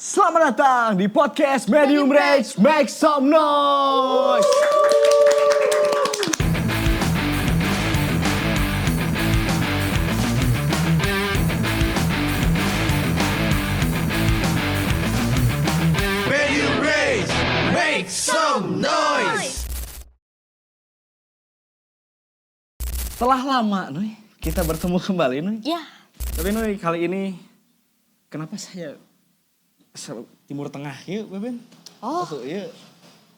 Selamat datang di podcast Medium Rage, make some noise. Medium Rage, make some noise. Setelah lama nih kita bertemu kembali nih. Ya, Tapi nih kali ini kenapa saya Timur Tengah yuk Beben? Oh. Tuh, yuk.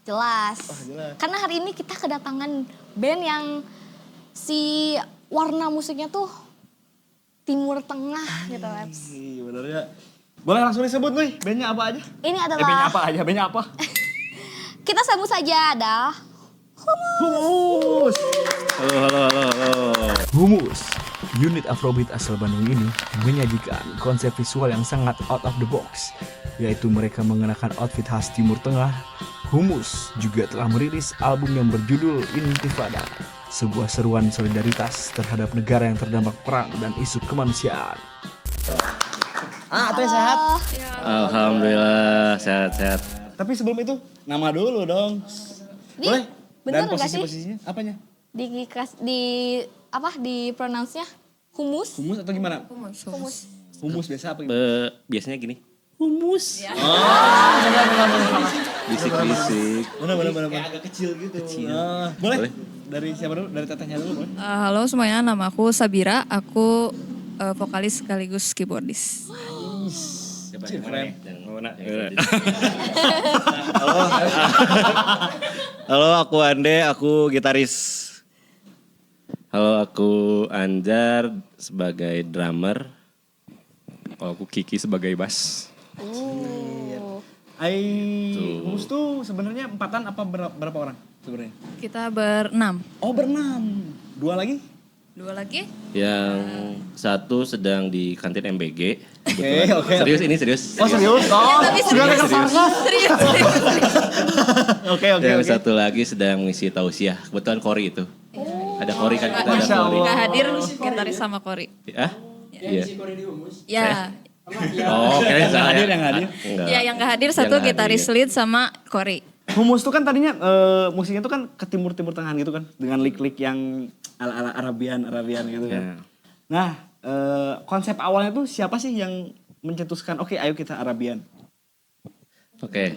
jelas. Jelas. Karena hari ini kita kedatangan band yang si warna musiknya tuh Timur Tengah gitu, Leps. Iya bener ya. Boleh langsung disebut nih bandnya apa aja? Ini Bandnya adalah, apa aja? Bandnya apa? kita sebut saja ada Humus. Halo. Humus, unit Afrobeat asal Bandung ini menyajikan konsep visual yang sangat out of the box, yaitu mereka mengenakan outfit khas Timur Tengah. Humus juga telah merilis album yang berjudul Intifada, sebuah seruan solidaritas terhadap negara yang terdampak perang dan isu kemanusiaan. Teh sehat? Alhamdulillah sehat-sehat. Tapi sebelum itu nama dulu dong. Di, Boleh? bener Dan nggak sih? posisinya apanya? di pronounce-nya humus? Humus atau gimana? Humus. Humus biasa apa? Biasanya gini. Humus. Bisik-bisik. Bener. Kayak agak kecil gitu. Boleh? Dari siapa dulu? Dari tetehnya dulu boleh? Halo semuanya, nama aku Sabira. Aku vokalis sekaligus keyboardis. Coba Keren. yang mana? Halo, aku Ande, aku gitaris. Halo, aku Anjar sebagai drummer. Kalau aku Kiki sebagai bass. Humus tuh sebenarnya empatan apa berapa orang sebenarnya? Kita berenam. Oh berenam. Dua lagi? Dua lagi? Yang satu sedang di kantin MBG. Oke. Serius ini serius. Oh serius? Oh sudah ada kesan. Serius. Oke. Yang satu lagi sedang mengisi tausiah. Kebetulan Kori itu. Ada Kori kan kita ada Masya Kori. Allah. Gak hadir gitaris sama Kori. Ah? Iya. Ya, Oh, keren saya. hadir, yang hadir. Enggak. ya yang gak hadir satu Yang gitaris hadir. lead sama Kori. Humus tuh kan tadinya musiknya tuh kan ke timur tengahan gitu kan. Dengan lik-lik yang ala-ala Arabian gitu kan. Ya. Nah konsep awalnya tuh siapa sih yang mencetuskan oke ayo kita Arabian? Oke.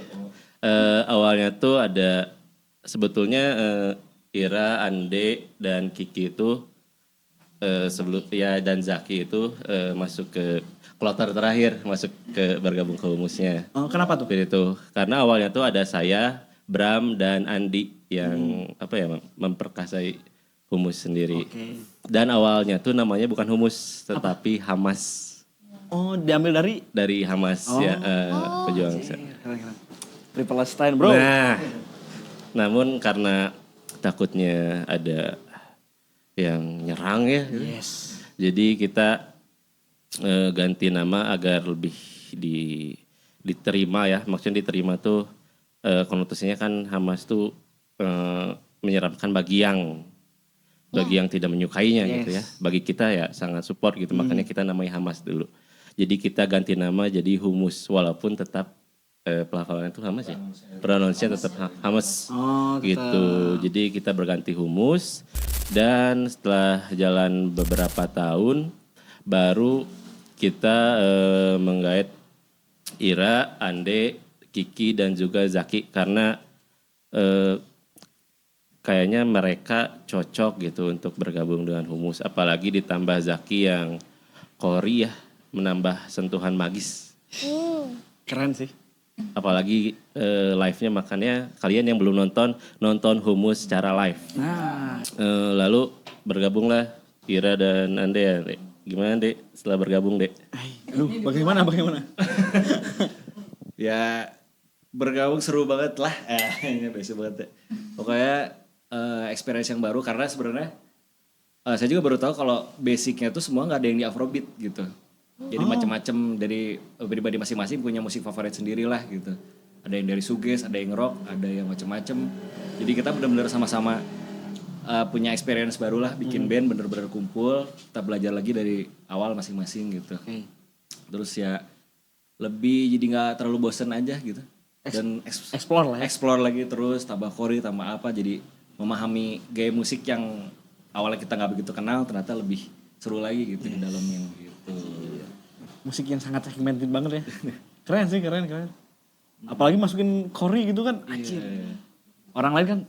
Awalnya tuh ada sebetulnya Ira, Ande, dan Kiki itu sebelum ya dan Zaki itu masuk ke kloter terakhir, masuk ke bergabung ke Humusnya. Oh, kenapa tuh? Seperti itu. Karena awalnya tuh ada saya, Bram, dan Andi yang memperkasai Humus sendiri. Oke. Dan awalnya tuh namanya bukan Humus, tetapi Hamas. Oh diambil Dari Hamas ya, pejuang. Keren. Palestine bro. Nah, namun karena takutnya ada yang nyerang ya, Yes. jadi kita ganti nama agar lebih diterima ya. Maksudnya diterima tuh konotasinya kan Hamas tuh menyeramkan bagi yang tidak menyukainya gitu ya. Bagi kita ya sangat support gitu, makanya kita namanya Hamas dulu. Jadi kita ganti nama jadi Humus walaupun tetap pelafalannya itu Hamas ya. Pronounce-nya tetap Hamas. Oh, Gitu. Jadi kita berganti Humus dan setelah jalan beberapa tahun baru kita menggait Ira, Ande, Kiki dan juga Zaki karena kayaknya mereka cocok gitu untuk bergabung dengan Humus, apalagi ditambah Zaki yang Kori ya, menambah sentuhan magis. Keren sih. Apalagi live-nya, makanya kalian yang belum nonton Humus secara live. Nah. Lalu bergabunglah Ira dan Ande ya, Dek. Gimana Dek setelah bergabung Dek? Aduh bagaimana? Ya bergabung seru banget lah. Ini biasa banget ya. Pokoknya experience yang baru karena sebenarnya saya juga baru tahu kalau basicnya tuh semua nggak ada yang di Afrobeat gitu. Jadi macam-macam dari pribadi masing-masing punya musik favorit sendiri lah gitu. Ada yang dari shoegaze, ada yang rock, ada yang macam-macam. Jadi kita benar-benar sama-sama punya experience baru lah, bikin band bener-bener kumpul, kita belajar lagi dari awal masing-masing gitu. Terus ya lebih jadi nggak terlalu bosen aja gitu. Dan Explore lah ya. explore lagi terus tambah chori tambah apa jadi memahami gaya musik yang awalnya kita nggak begitu kenal ternyata lebih seru lagi gitu di dalamin gitu. Musik yang sangat segmented banget ya. Keren sih, keren. Apalagi masukin Cory gitu kan, anjir. Orang lain kan,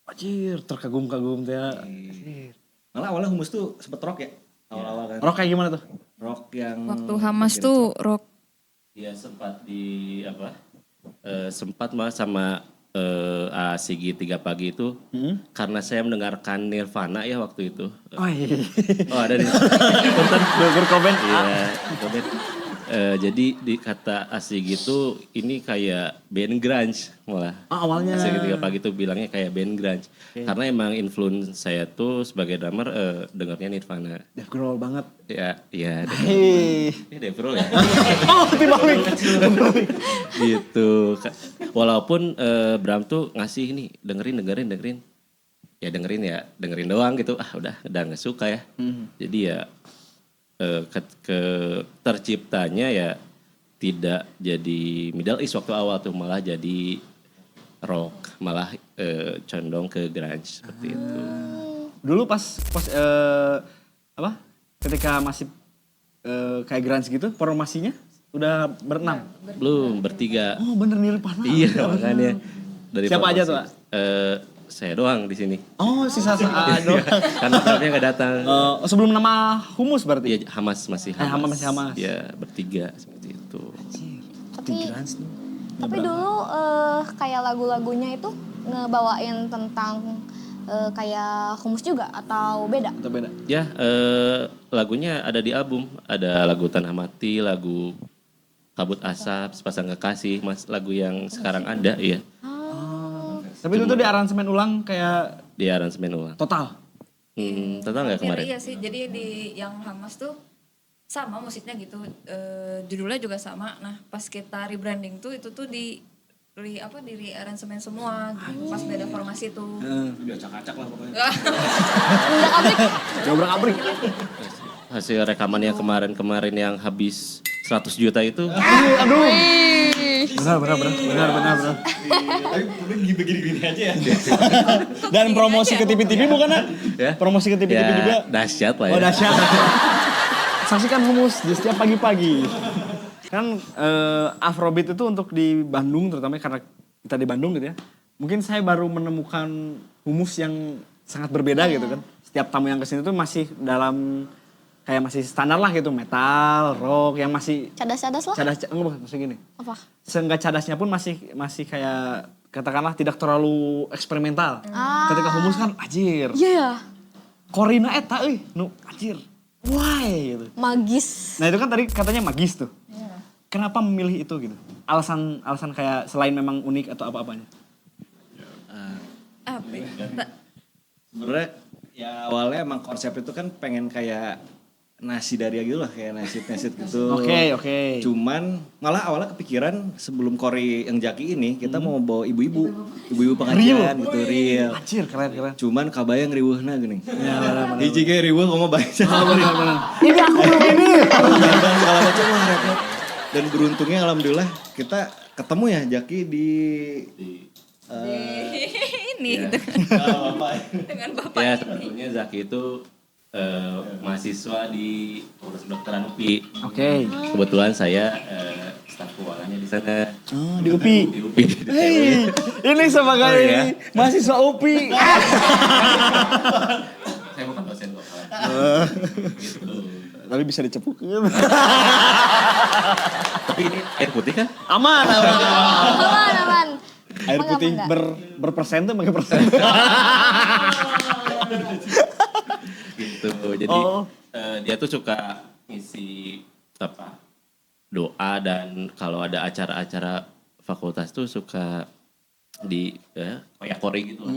anjir, terkagum-kagum teh. Anjir. Malah awalnya Humus tuh sempet rock ya awal-awal kan. Rock kayak gimana tuh? Rock yang Waktu Hamas tuh rock. Dia sempat di apa? Sempat mah sama Sigi 3 pagi itu karena saya mendengarkan Nirvana ya waktu itu. Oh iya. Oh ada nih. Punten. Berkomen. Iya, komen. Jadi di kata Asigi itu ini kayak band grunge malah. Awalnya. Asigi 3 pagi itu bilangnya kayak band grunge. Karena emang influence saya tuh sebagai drummer dengarnya Nirvana. Dave Grohl banget. Ya, Hei. ini Dave Grohl ya. Oh, tiba Gitu. Walaupun Bram tuh ngasih nih dengerin. Ya dengerin doang gitu. Udah nggak suka ya. Jadi ya terciptanya ya tidak jadi Middle East waktu awal tuh malah jadi rock, malah condong ke grunge seperti itu. Dulu pas apa? Ketika masih kayak grunge gitu, formasinya udah berenam. Belum bertiga. Oh, bener Nirvana. Iya makanya. Dari Siapa aja formasi. tuh, Pak? Saya doang di sini. Oh, sisa doang. Karena drumnya nggak datang. Sebelum nama Humus berarti? Iya Hamas masih Hamas. Hamas masih Hamas. Ya bertiga seperti itu. Tapi dulu kayak lagu-lagunya itu ngebawain tentang kayak Humus juga atau beda? Atau beda? Ya lagunya ada di album. Ada lagu Tanah Mati, lagu Kabut Asap, Sepasang Kekasih, mas lagu yang sekarang ada ya. Tapi itu tuh di aransemen ulang kayak Di aransemen ulang. total. Total nggak kemarin? Iya sih, jadi di yang Hamas tuh sama musiknya gitu, judulnya juga sama. Nah pas kita rebranding tuh itu tuh di aransemen semua, pas beda formasi tuh. udah acak-acak lah pokoknya. Jobrak abrik. Hasil rekaman yang kemarin yang habis 100 juta itu. Aduh. Benar. Tapi begini-gini aja ya. Dan promosi ke TV-TV bukan ya? Ya. Promosi ke TV-TV juga. Ya dahsyat lah ya. Oh, dahsyat. Saksikan Humus di setiap pagi-pagi. Kan Afrobeat itu untuk di Bandung terutama karena kita di Bandung gitu ya. Mungkin saya baru menemukan Humus yang sangat berbeda gitu kan. Setiap tamu yang kesini tuh masih dalam kayak masih standar lah gitu, metal, rock yang masih Cadas-cadas lah? enggak maksudnya gini. Apa? Seenggak cadasnya pun masih kayak katakanlah tidak terlalu eksperimental. Ketika Humus kan anjir. Iya. Korina eta nu anjir. Why gitu. Magis. Nah itu kan tadi katanya magis tuh. Kenapa memilih itu gitu? Alasan kayak selain memang unik atau apa-apanya? Apa ya? Sebenarnya ya awalnya emang konsep itu kan pengen kayak nasi daria gitu lah, kayak nasid gitu. Oke. Cuman malah awalnya kepikiran sebelum Cory yang Jaki ini kita mau bawa ibu-ibu pengajian gitu real. Anjir keren. Cuman kabayang riweuhna geuning. Ya benar. Hiji ge riweuh komo baca. Benar. Ini aku ini. Dan segala macam lah repot. Dan beruntungnya alhamdulillah kita ketemu ya Jaki di Ini Ya. dengan bapak Ya ini. sebetulnya Zaki itu mahasiswa di Fakultas Kedokteran UPI. Oke. Kebetulan saya staf keuangannya di sana. Oh, di UPI. Di UPI. di Hei, ini sebagai Oh, iya? mahasiswa UPI. Saya bukan dosen kok. Gitu. Tapi bisa dicepuk. Tapi ini air putih kan? Aman. Aman. Air Enggak, putih enggak. berpersen tuh pakai persen. Gitu. Jadi dia tuh suka ngisi apa doa dan kalau ada acara-acara fakultas tuh suka di kayak Cory gitu lah.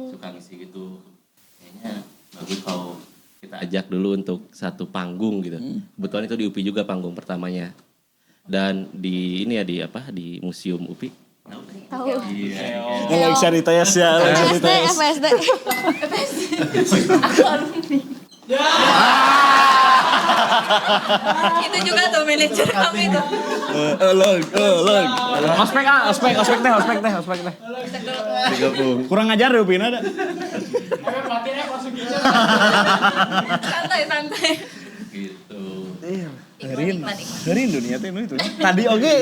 Suka ngisi gitu. Kayaknya bagus kalau kita ajak dulu untuk satu panggung gitu. Kebetulan itu di UPI juga panggung pertamanya. Dan di ini ya di Museum UPI. Tahu. Iya. Nggak bisa dites ya. FSD. Itu juga tuh manajer kami tuh. Ospek teh. Kurang ajar deh Upin ada. Santai. Gitu. Herin dunia teh itu. Tadi oke.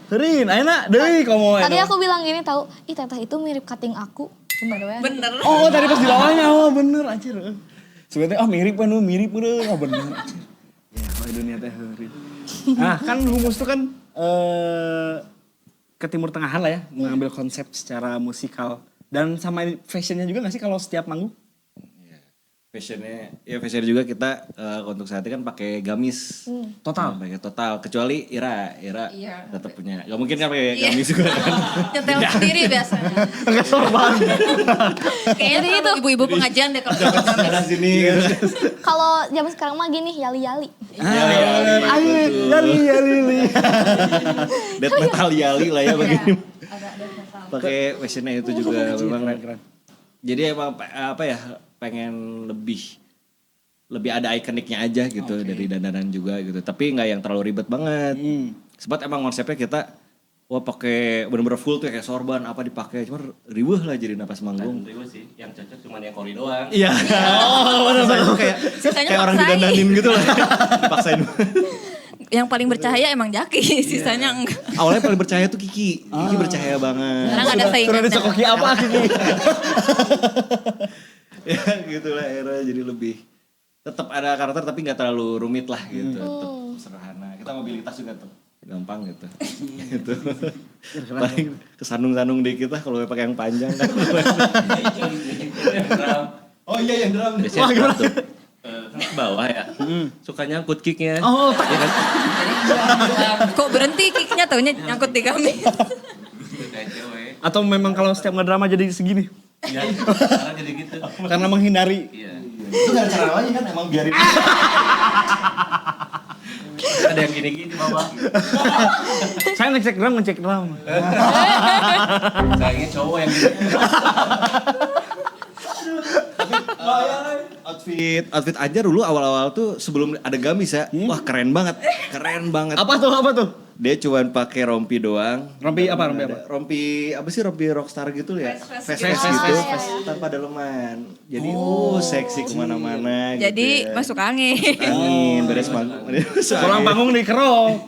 Herin, ayeuna deui komo. Tadi aku bilang gini tahu, ih teteh itu mirip kating aku. Bener. Oh, tadi pas di bawahnya, oh bener anjir. Sebenarnya mirip kan, mirip bener, oh bener. Ya, kalau dunia teh Herin. Nah, kan Humus tuh kan ke Timur Tengahan lah ya, mengambil konsep secara musikal. Dan sama fashionnya juga gak sih kalau setiap manggung? Fashionnya juga kita untuk saat ini kan pakai gamis. Total? Pakai total, kecuali Ira Iya. tetap punya. Gak mungkin kan pakai gamis juga kan. Nyetel sendiri biasanya. Enggak sorban. Kayaknya itu ibu-ibu pengajian deh kalau Sana sini. Kalau zaman sekarang mah gini yali-yali. Yali. Death metal yali lah ya begini. agak ada metal. Pakai fashionnya itu juga memang keren. Jadi emang apa ya, pengen lebih ada ikoniknya aja gitu dari dandanan juga gitu. Tapi nggak yang terlalu ribet banget. Sebab emang konsepnya kita pakai bener-bener full tuh kayak sorban apa dipakai, cuma riweuh lah jadi napas manggung. Itu sih yang cocok cuma yang kori doang. Iya. Benar-benar kayak orang maksain. didandanin gitu lah. Dipaksain. Yang paling bercahaya emang Jaki, sisanya enggak. Awalnya paling percaya tuh Kiki. Kiki bercahaya banget. Sekarang ada Sudah saingannya. dicokoki apa Kiki? Ya gitulah era jadi lebih tetap ada karakter tapi nggak terlalu rumit lah gitu. Tetap sederhana. Kita mobilitas juga tuh gampang gitu. Gitu. Paling kesanung-sanung dikit lah kalau pakai yang panjang kan. Oh iya yang drum. Biasanya tuh ke bawah ya. Suka nyangkut kicknya. Oh, Ya kan? Kok berhenti kicknya taunya nyangkut di gamis. Kayak cewek. atau memang kalau setiap ngedrama jadi segini? Iya, sekarang jadi gitu. Karena menghindari. Iya. Itu gak ada cara lain kan emang biarin. Ada yang gini-gini bawah. Saya ngecek drum. Sayangnya cowok yang gitu. Outfit aja dulu awal-awal tuh sebelum ada gamis ya. Wah keren banget. Apa tuh? Dia cuman pakai rompi doang. Rompi apa? Rompi apa sih, rompi rockstar gitu ya? Fast Fast gitu. gitu. Iya. Tanpa daleman. Jadi seksi kemana-mana gitu. Jadi ya. masuk angin. Angin, beres manggung. Kurang panggung dikerok.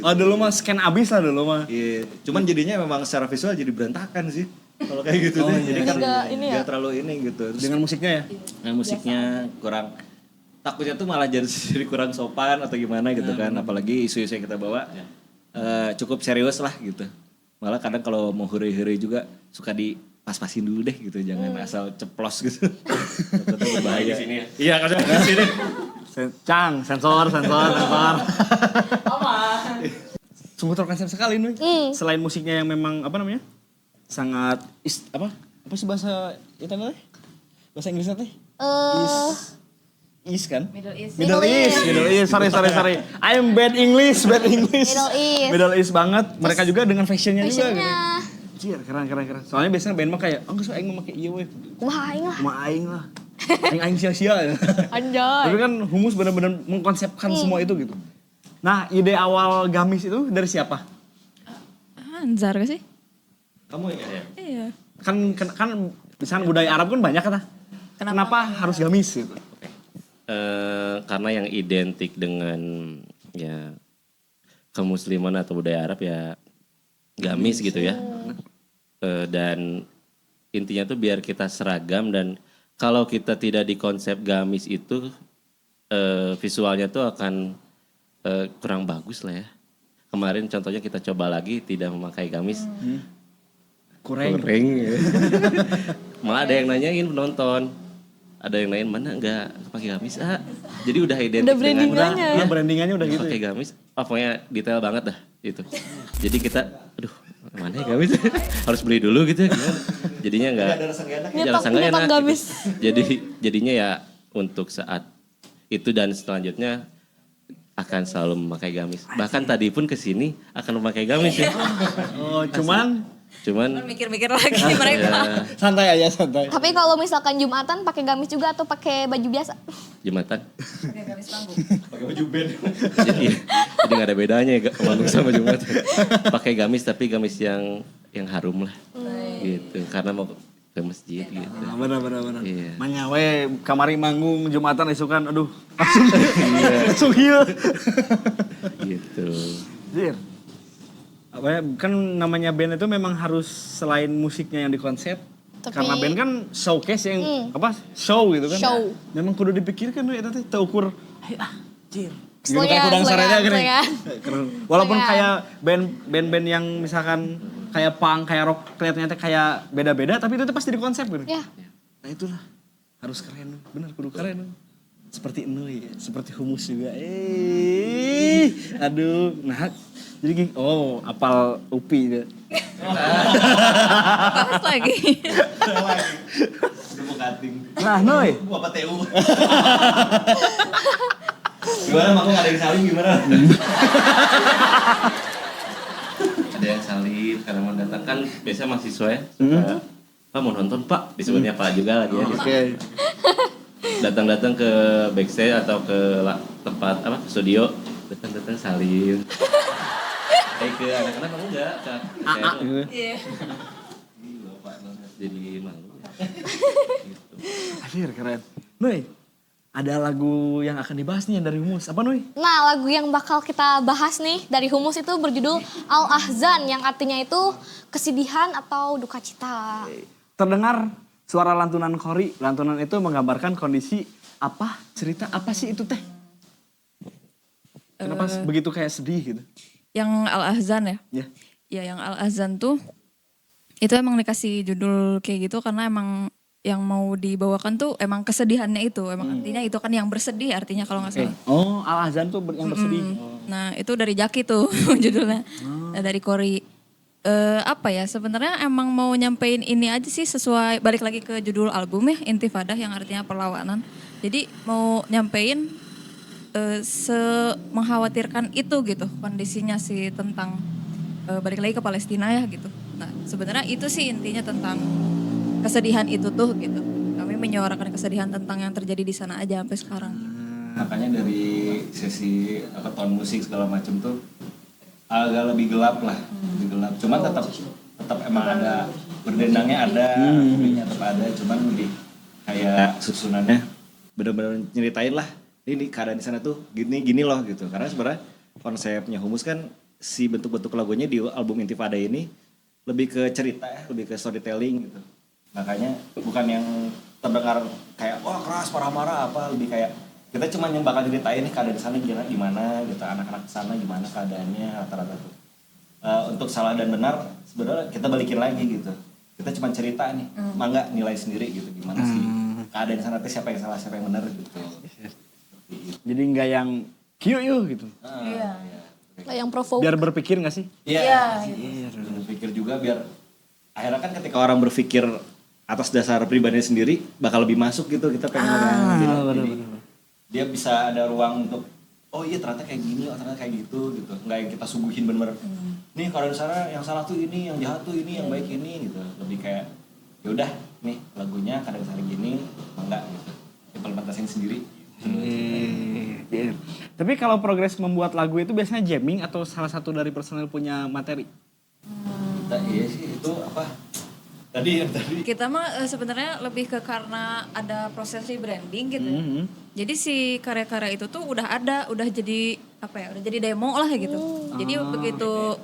Oh dulu mah scan abis lah dulu mah. Iya, cuman jadinya memang secara visual jadi berantakan sih. Kalau kayak gitu deh. Jadi kan Nggak ini ya? nggak terlalu ini gitu. Terus Dengan musiknya ya? nah, musiknya kurang, takutnya tuh malah jadi kurang sopan atau gimana gitu kan. Apalagi isu-isu yang kita bawa cukup serius lah gitu. Malah kadang kalau mau huri-huri juga suka dipas-pasin dulu deh gitu. Jangan asal ceplos gitu. Takutnya berbahaya. Di sini ya. Iya kan di sini. Sensor. Sungguh terkonsep sekali nih. Selain musiknya yang memang apa namanya? Sangat apa sih bahasa itu namanya? Bahasa Inggrisnya teh? Is kan? Middle East. Middle East. Sorry. I am bad English. Middle East banget. Mereka juga dengan fashionnya juga. Fashionnya. Anjir, keren. Soalnya biasanya band mah kayak, enggak suka aing memakai iya weh. Kumaha aing lah. Cuma aing lah. Aing sia-sia ya. Anjay. Tapi kan Humus benar-benar mengkonsepkan semua itu gitu. Nah, ide awal gamis itu dari siapa? Anzar gak sih? Kamu ya? Iya. Kan misalnya budaya Arab kan banyak kan. Kenapa harus gamis gitu? Karena yang identik dengan ya kemusliman atau budaya Arab ya gamis gitu ya. Dan intinya tuh biar kita seragam, dan kalau kita tidak di konsep gamis itu visualnya tuh akan kurang bagus lah ya. Kemarin contohnya kita coba lagi tidak memakai gamis. Kurang. Ya. Malah ada yang nanyain penonton. Ada yang nanyain mana enggak pakai gamis. Jadi udah identik Udah brandingannya. Udah brandingannya udah gitu. pakai gamis. Pokoknya detail banget dah itu. Jadi kita aduh mana ya gamis? Harus beli dulu gitu ya gimana? Jadinya enggak Nyetok gamis. Jadinya ya untuk saat itu dan selanjutnya akan selalu memakai gamis. Bahkan tadi pun kesini akan memakai gamis ya. Oh, cuman Cuman Kan mikir-mikir lagi mereka. ya, Santai aja, santai. Tapi kalau misalkan Jumatan pakai gamis juga atau pakai baju biasa? Jumatan. Pakai gamis panggung. Pakai baju band. Jadi nggak ada bedanya ya manggung sama Jumatan. Pakai gamis tapi gamis yang harum lah. Gitu. Karena mau ke masjid gitu. Benar. Iya. Manyawe kamari manggung Jumatan isukan aduh. Langsung hieu. Gitu. Jir. Apa ya, kan namanya band itu memang harus selain musiknya yang dikonsep. Tapi- Karena band kan showcase yang apa show gitu kan. Show. Memang kudu dipikirkan we eta teh teu ukur jir. Gitu Selengean, kayak kudang sarenya selengean, gini. selengean. Keren. Walaupun Selengean. kayak band-band yang misalkan kayak punk, kayak rock kelihatannya teh kayak beda-beda tapi itu tuh pasti dikonsep gitu. Ya. Nah itulah harus keren, bener kudu keren. Seperti Enu ya, seperti Humus juga. Aduh, nah jadi gini, oh apal Upi deh. Bahas lagi. Udah mau cutting. Nah Noy, Apa TU? Gimana Manggung ada yang saling gimana? Ada yang salib karena mau datang kan biasa mahasiswa ya suka Pak mau nonton Pak disebutnya Pak juga lagi ya. oke. Datang-datang ke backstage atau ke tempat apa studio datang salim. Ke anak-anak mau enggak ke saya tuh. Gitu. Iya. Iya, Pak jadi malu. Gitu. Akhir keren. Noy, ada lagu yang akan dibahas nih yang dari Humus. Apa Noy? Nah, lagu yang bakal kita bahas nih dari Humus itu berjudul Al-Ahzan yang artinya itu kesedihan atau duka cita. Terdengar suara lantunan Kori. Lantunan itu menggambarkan kondisi apa, cerita apa sih itu teh? Kenapa begitu kayak sedih gitu? Yang Al-Ahzan ya? Ya. Ya yang Al-Azan tuh itu emang dikasih judul kayak gitu karena emang yang mau dibawakan tuh emang kesedihannya itu. Emang artinya itu kan yang bersedih artinya kalau nggak salah. Oh, Al-Azan tuh yang bersedih. Nah itu dari Jaki tuh judulnya. Nah, dari Kori. Apa ya sebenarnya emang mau nyampein ini aja sih sesuai balik lagi ke judul album ya Intifadah yang artinya perlawanan. Jadi mau nyampein mengkhawatirkan itu gitu kondisinya sih tentang balik lagi ke Palestina ya gitu. Nah sebenarnya itu sih intinya tentang kesedihan itu tuh gitu. Kami menyuarakan kesedihan tentang yang terjadi di sana aja sampai sekarang. Makanya dari sesi apa tone musik segala macam tuh agak lebih gelap lah, lebih gelap. Cuman tetap emang ada berdendangnya ada, kopinya tetap ada, cuman lebih kayak susunannya bener-bener nyeritain lah. Ini keadaan di sana tuh gini loh gitu. Karena sebenarnya konsepnya Humus kan si bentuk-bentuk lagunya di album Intifada ini lebih ke cerita ya, lebih ke storytelling gitu. Makanya bukan yang terdengar kayak wah keras marah-marah apa, lebih kayak kita cuma yang bakal ceritain nih keadaan di sana gimana gitu, anak-anak di sana gimana keadaannya rata-rata tuh. Untuk salah dan benar sebenarnya kita balikin lagi gitu. Kita cuma cerita nih, mangga nilai sendiri gitu gimana sih keadaan di sana tuh siapa yang salah siapa yang benar gitu. Jadi nggak yang kiu gitu. Iya. Yang provoke. Biar berpikir nggak sih? Iya. Berpikir juga biar akhirnya kan ketika orang berpikir atas dasar pribadinya sendiri bakal lebih masuk gitu kita pengen jadi dia bisa ada ruang untuk oh iya ternyata kayak gini, oh ternyata kayak gitu nggak yang kita suguhin bener nih kalau di sana yang salah tuh ini, yang jahat tuh ini, yang baik ini gitu, lebih kayak ya udah nih lagunya kadang saling gini enggak gitu implementasiin sendiri. Tapi kalau progres membuat lagu itu biasanya jamming atau salah satu dari personel punya materi? Iya sih itu apa tadi Kita mah sebenarnya lebih ke karena ada proses rebranding gitu. Jadi si karya-karya itu tuh udah ada, udah jadi apa ya, udah jadi demo lah gitu. Jadi begitu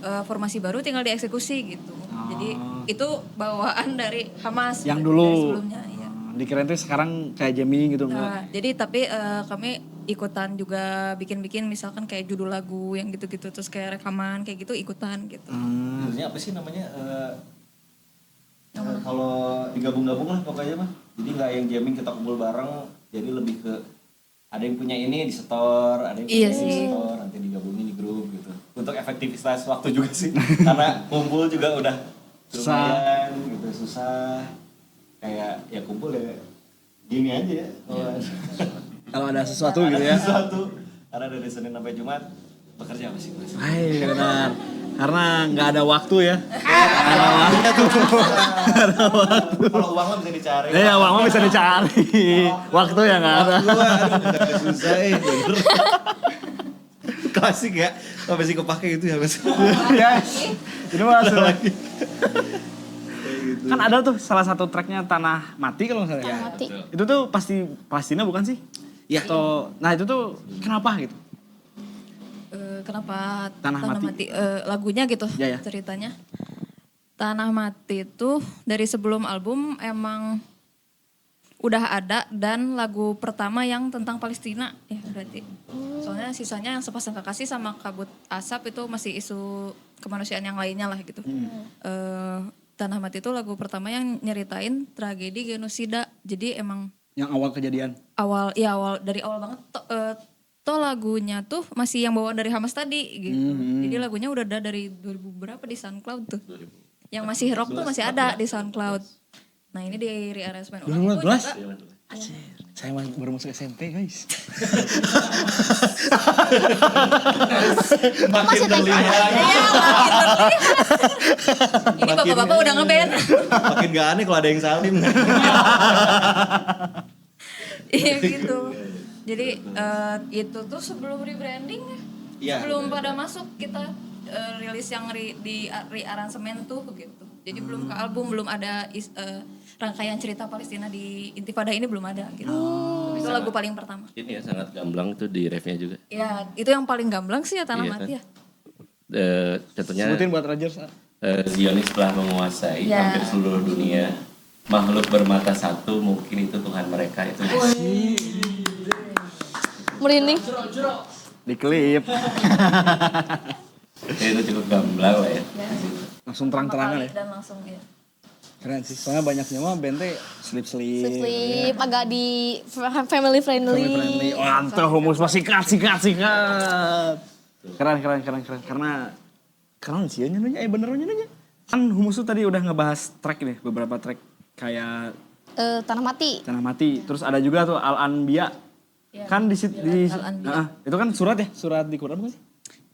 formasi baru tinggal dieksekusi gitu. Jadi itu bawaan dari Hamas Yang dari dulu. sebelumnya. Iya. Dikirain tuh sekarang kayak jamming gitu enggak? Nah, jadi tapi kami ikutan juga bikin-bikin misalkan kayak judul lagu yang gitu-gitu terus kayak rekaman kayak gitu ikutan gitu. Sebenarnya apa sih namanya kalau digabung-gabung lah pokoknya mah. Jadi nggak yang jamming kita kumpul bareng. Jadi lebih ke ada yang punya ini di setor, ada yang punya Iya ini di sih. setor, nanti digabungin di grup gitu. Untuk efektivitas waktu juga sih. Karena kumpul juga udah lumayan gitu susah. Kayak ya kumpul ya gini aja ya. Kalau ada sesuatu gitu ya. Sesuatu. Karena dari Senin sampai Jumat bekerja masing-masing. Hai benar. Karena nggak ada waktu ya. Kalau uang mah bisa dicari. Iya, uang mah bisa dicari. Waktu ya nggak ada. Aduh, susah bener. Klasik ya, sampai sih kepake itu ya mas. Ya, ini mah lagi. Kan ada tuh salah satu tracknya Tanah Mati kalau nggak salah. Tanah Mati. Itu tuh pasti Palestina bukan sih? Iya. Atau, nah itu tuh kenapa gitu? Kenapa Tanah Tanah Mati? Mati? Lagunya gitu Ya, ya. ceritanya. Tanah Mati itu dari sebelum album emang udah ada dan lagu pertama yang tentang Palestina ya berarti. Soalnya sisanya yang Sepasang Kekasih sama Kabut Asap itu masih isu kemanusiaan yang lainnya lah gitu. Tanah Mati itu lagu pertama yang nyeritain tragedi genosida. Jadi emang Yang awal kejadian. awal dari awal banget toh lagunya tuh masih yang bawaan dari Hamas tadi gitu. Jadi lagunya udah ada dari 2000 berapa di SoundCloud tuh. Yang masih rock tuh masih ada di SoundCloud. Nah ini di rearrangement ulang. 2015? Saya baru masuk SMP guys. Masih terlihat. Ini bapak-bapak udah ngeband. Makin gak aneh kalau ada yang salim. Iya gitu. Jadi itu tuh sebelum rebranding ya. Iya. Sebelum pada masuk kita rilis yang di rearansemen tuh gitu. Jadi belum ke album, belum ada rangkaian cerita Palestina di Intifada ini belum ada gitu. Itu lagu paling pertama. Ini ya sangat gamblang tuh di refnya juga. Ya itu yang paling gamblang sih ya Tanah Iya, Mati kan? ya. Tentunya Sebutin buat Rogers. Zionis telah menguasai Ya. hampir seluruh dunia. Makhluk bermata satu mungkin itu Tuhan mereka itu. Merinding. Di klip. Ya, itu cukup gamblang lah ya. Langsung terang-terangan ya. Dan langsung ya. Keren sih. Soalnya banyaknya mah bente slip-slip. Slip agak di family friendly. Family friendly. Mantap, humus masih sikat. Keren. Karena keren sih ya nyanyinya, bener nyanyinya. Kan humus tuh tadi udah ngebahas track nih, beberapa track kayak Tanah Mati. Tanah Mati. Terus ada juga tuh Al-Anbiya. Ya, Kan di Al-Anbiya. itu kan surat ya? Surat di Quran bukan sih?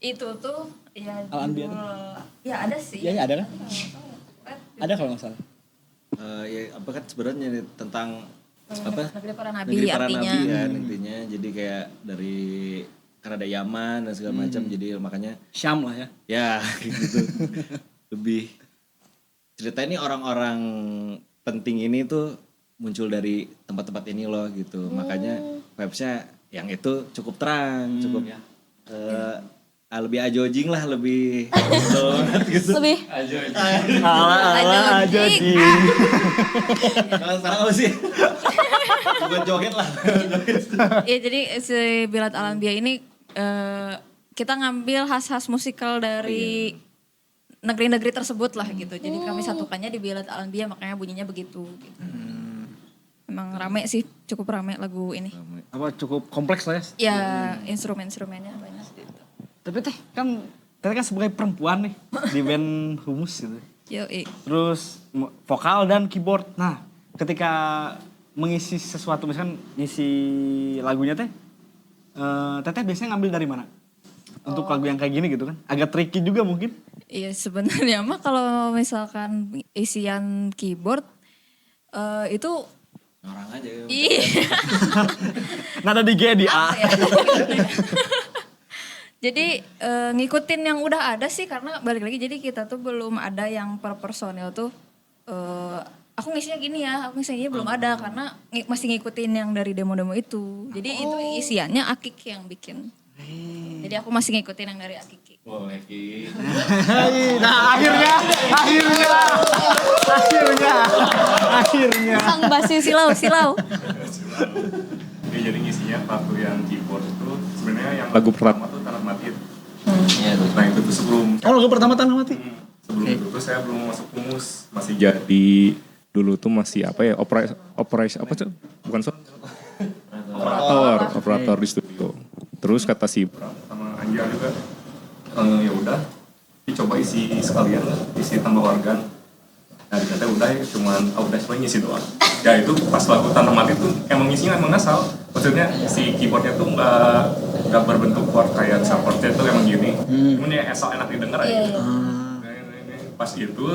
Itu tuh ya Al-Anbiya ya ada sih. Iya, ada kan? Ada kalau nggak salah. Ya apa kan sebenarnya tentang apa? Negeri para nabi Negeri para artinya. nabi kan intinya. Jadi kayak dari karena ada Yaman dan segala macam jadi makanya Syam lah ya. ya gitu. Lebih cerita ini orang-orang penting ini tuh muncul dari tempat-tempat ini loh gitu. Makanya vibes-nya yang itu cukup terang, cukup lebih ajojing lah, lebih banget gitu. Lebih Ala aja di. Kalau sekarang apa sih? Buat joget lah. Ya jadi si Bilad Al-Anbiya ini kita ngambil khas-khas musikal dari negeri-negeri tersebut lah gitu. Jadi kami satukannya di Bilad Al-Anbiya makanya bunyinya begitu gitu. Emang rame sih, cukup rame lagu ini. Apa cukup kompleks lah ya. Ya instrumen-instrumennya banyak gitu. Tapi kan sebagai perempuan nih di band Humus gitu. Yoi. Terus vokal dan keyboard. Nah, ketika mengisi sesuatu misalkan ngisi lagunya Teteh biasanya ngambil dari mana? Untuk lagu yang kayak gini gitu kan. Agak tricky juga mungkin. Iya sebenarnya mah kalau misalkan isian keyboard itu Orang aja. iya. Nada di G di A. Ya. Jadi ngikutin yang udah ada sih karena balik lagi jadi kita tuh belum ada yang per personil tuh aku ngisinya gini ya, aku ngisinya belum ada karena masih ngikutin yang dari demo-demo itu. Jadi itu isiannya Akik yang bikin. Jadi aku masih ngikutin yang dari Akiki. Boleh Ki. Nah akhirnya. sang basis. Silau. Oke, jadi ngisinya waktu yang keyboard itu sebenarnya yang lagu pertama tuh Tanah Mati. Iya, tuh. Nah itu tuh sebelum Lagu pertama Tanah Mati. itu tuh saya belum masuk Humus, masih jadi dulu tuh masih apa ya operasi apa tuh bukan operator di studio. Terus kata si Bram sama Anja juga ya udah dicoba isi sekalian lah, isi tambah organ. Nah ternyata udah ya cuman udah cuma ngisi doang. Ya itu pas lagu Tanah Mati tuh emang ngisinya emang ngasal. Maksudnya si keyboardnya tuh nggak nggak berbentuk chord kayak supportnya tuh emang gini. Cuman ya esok enak didengar aja. Pas itu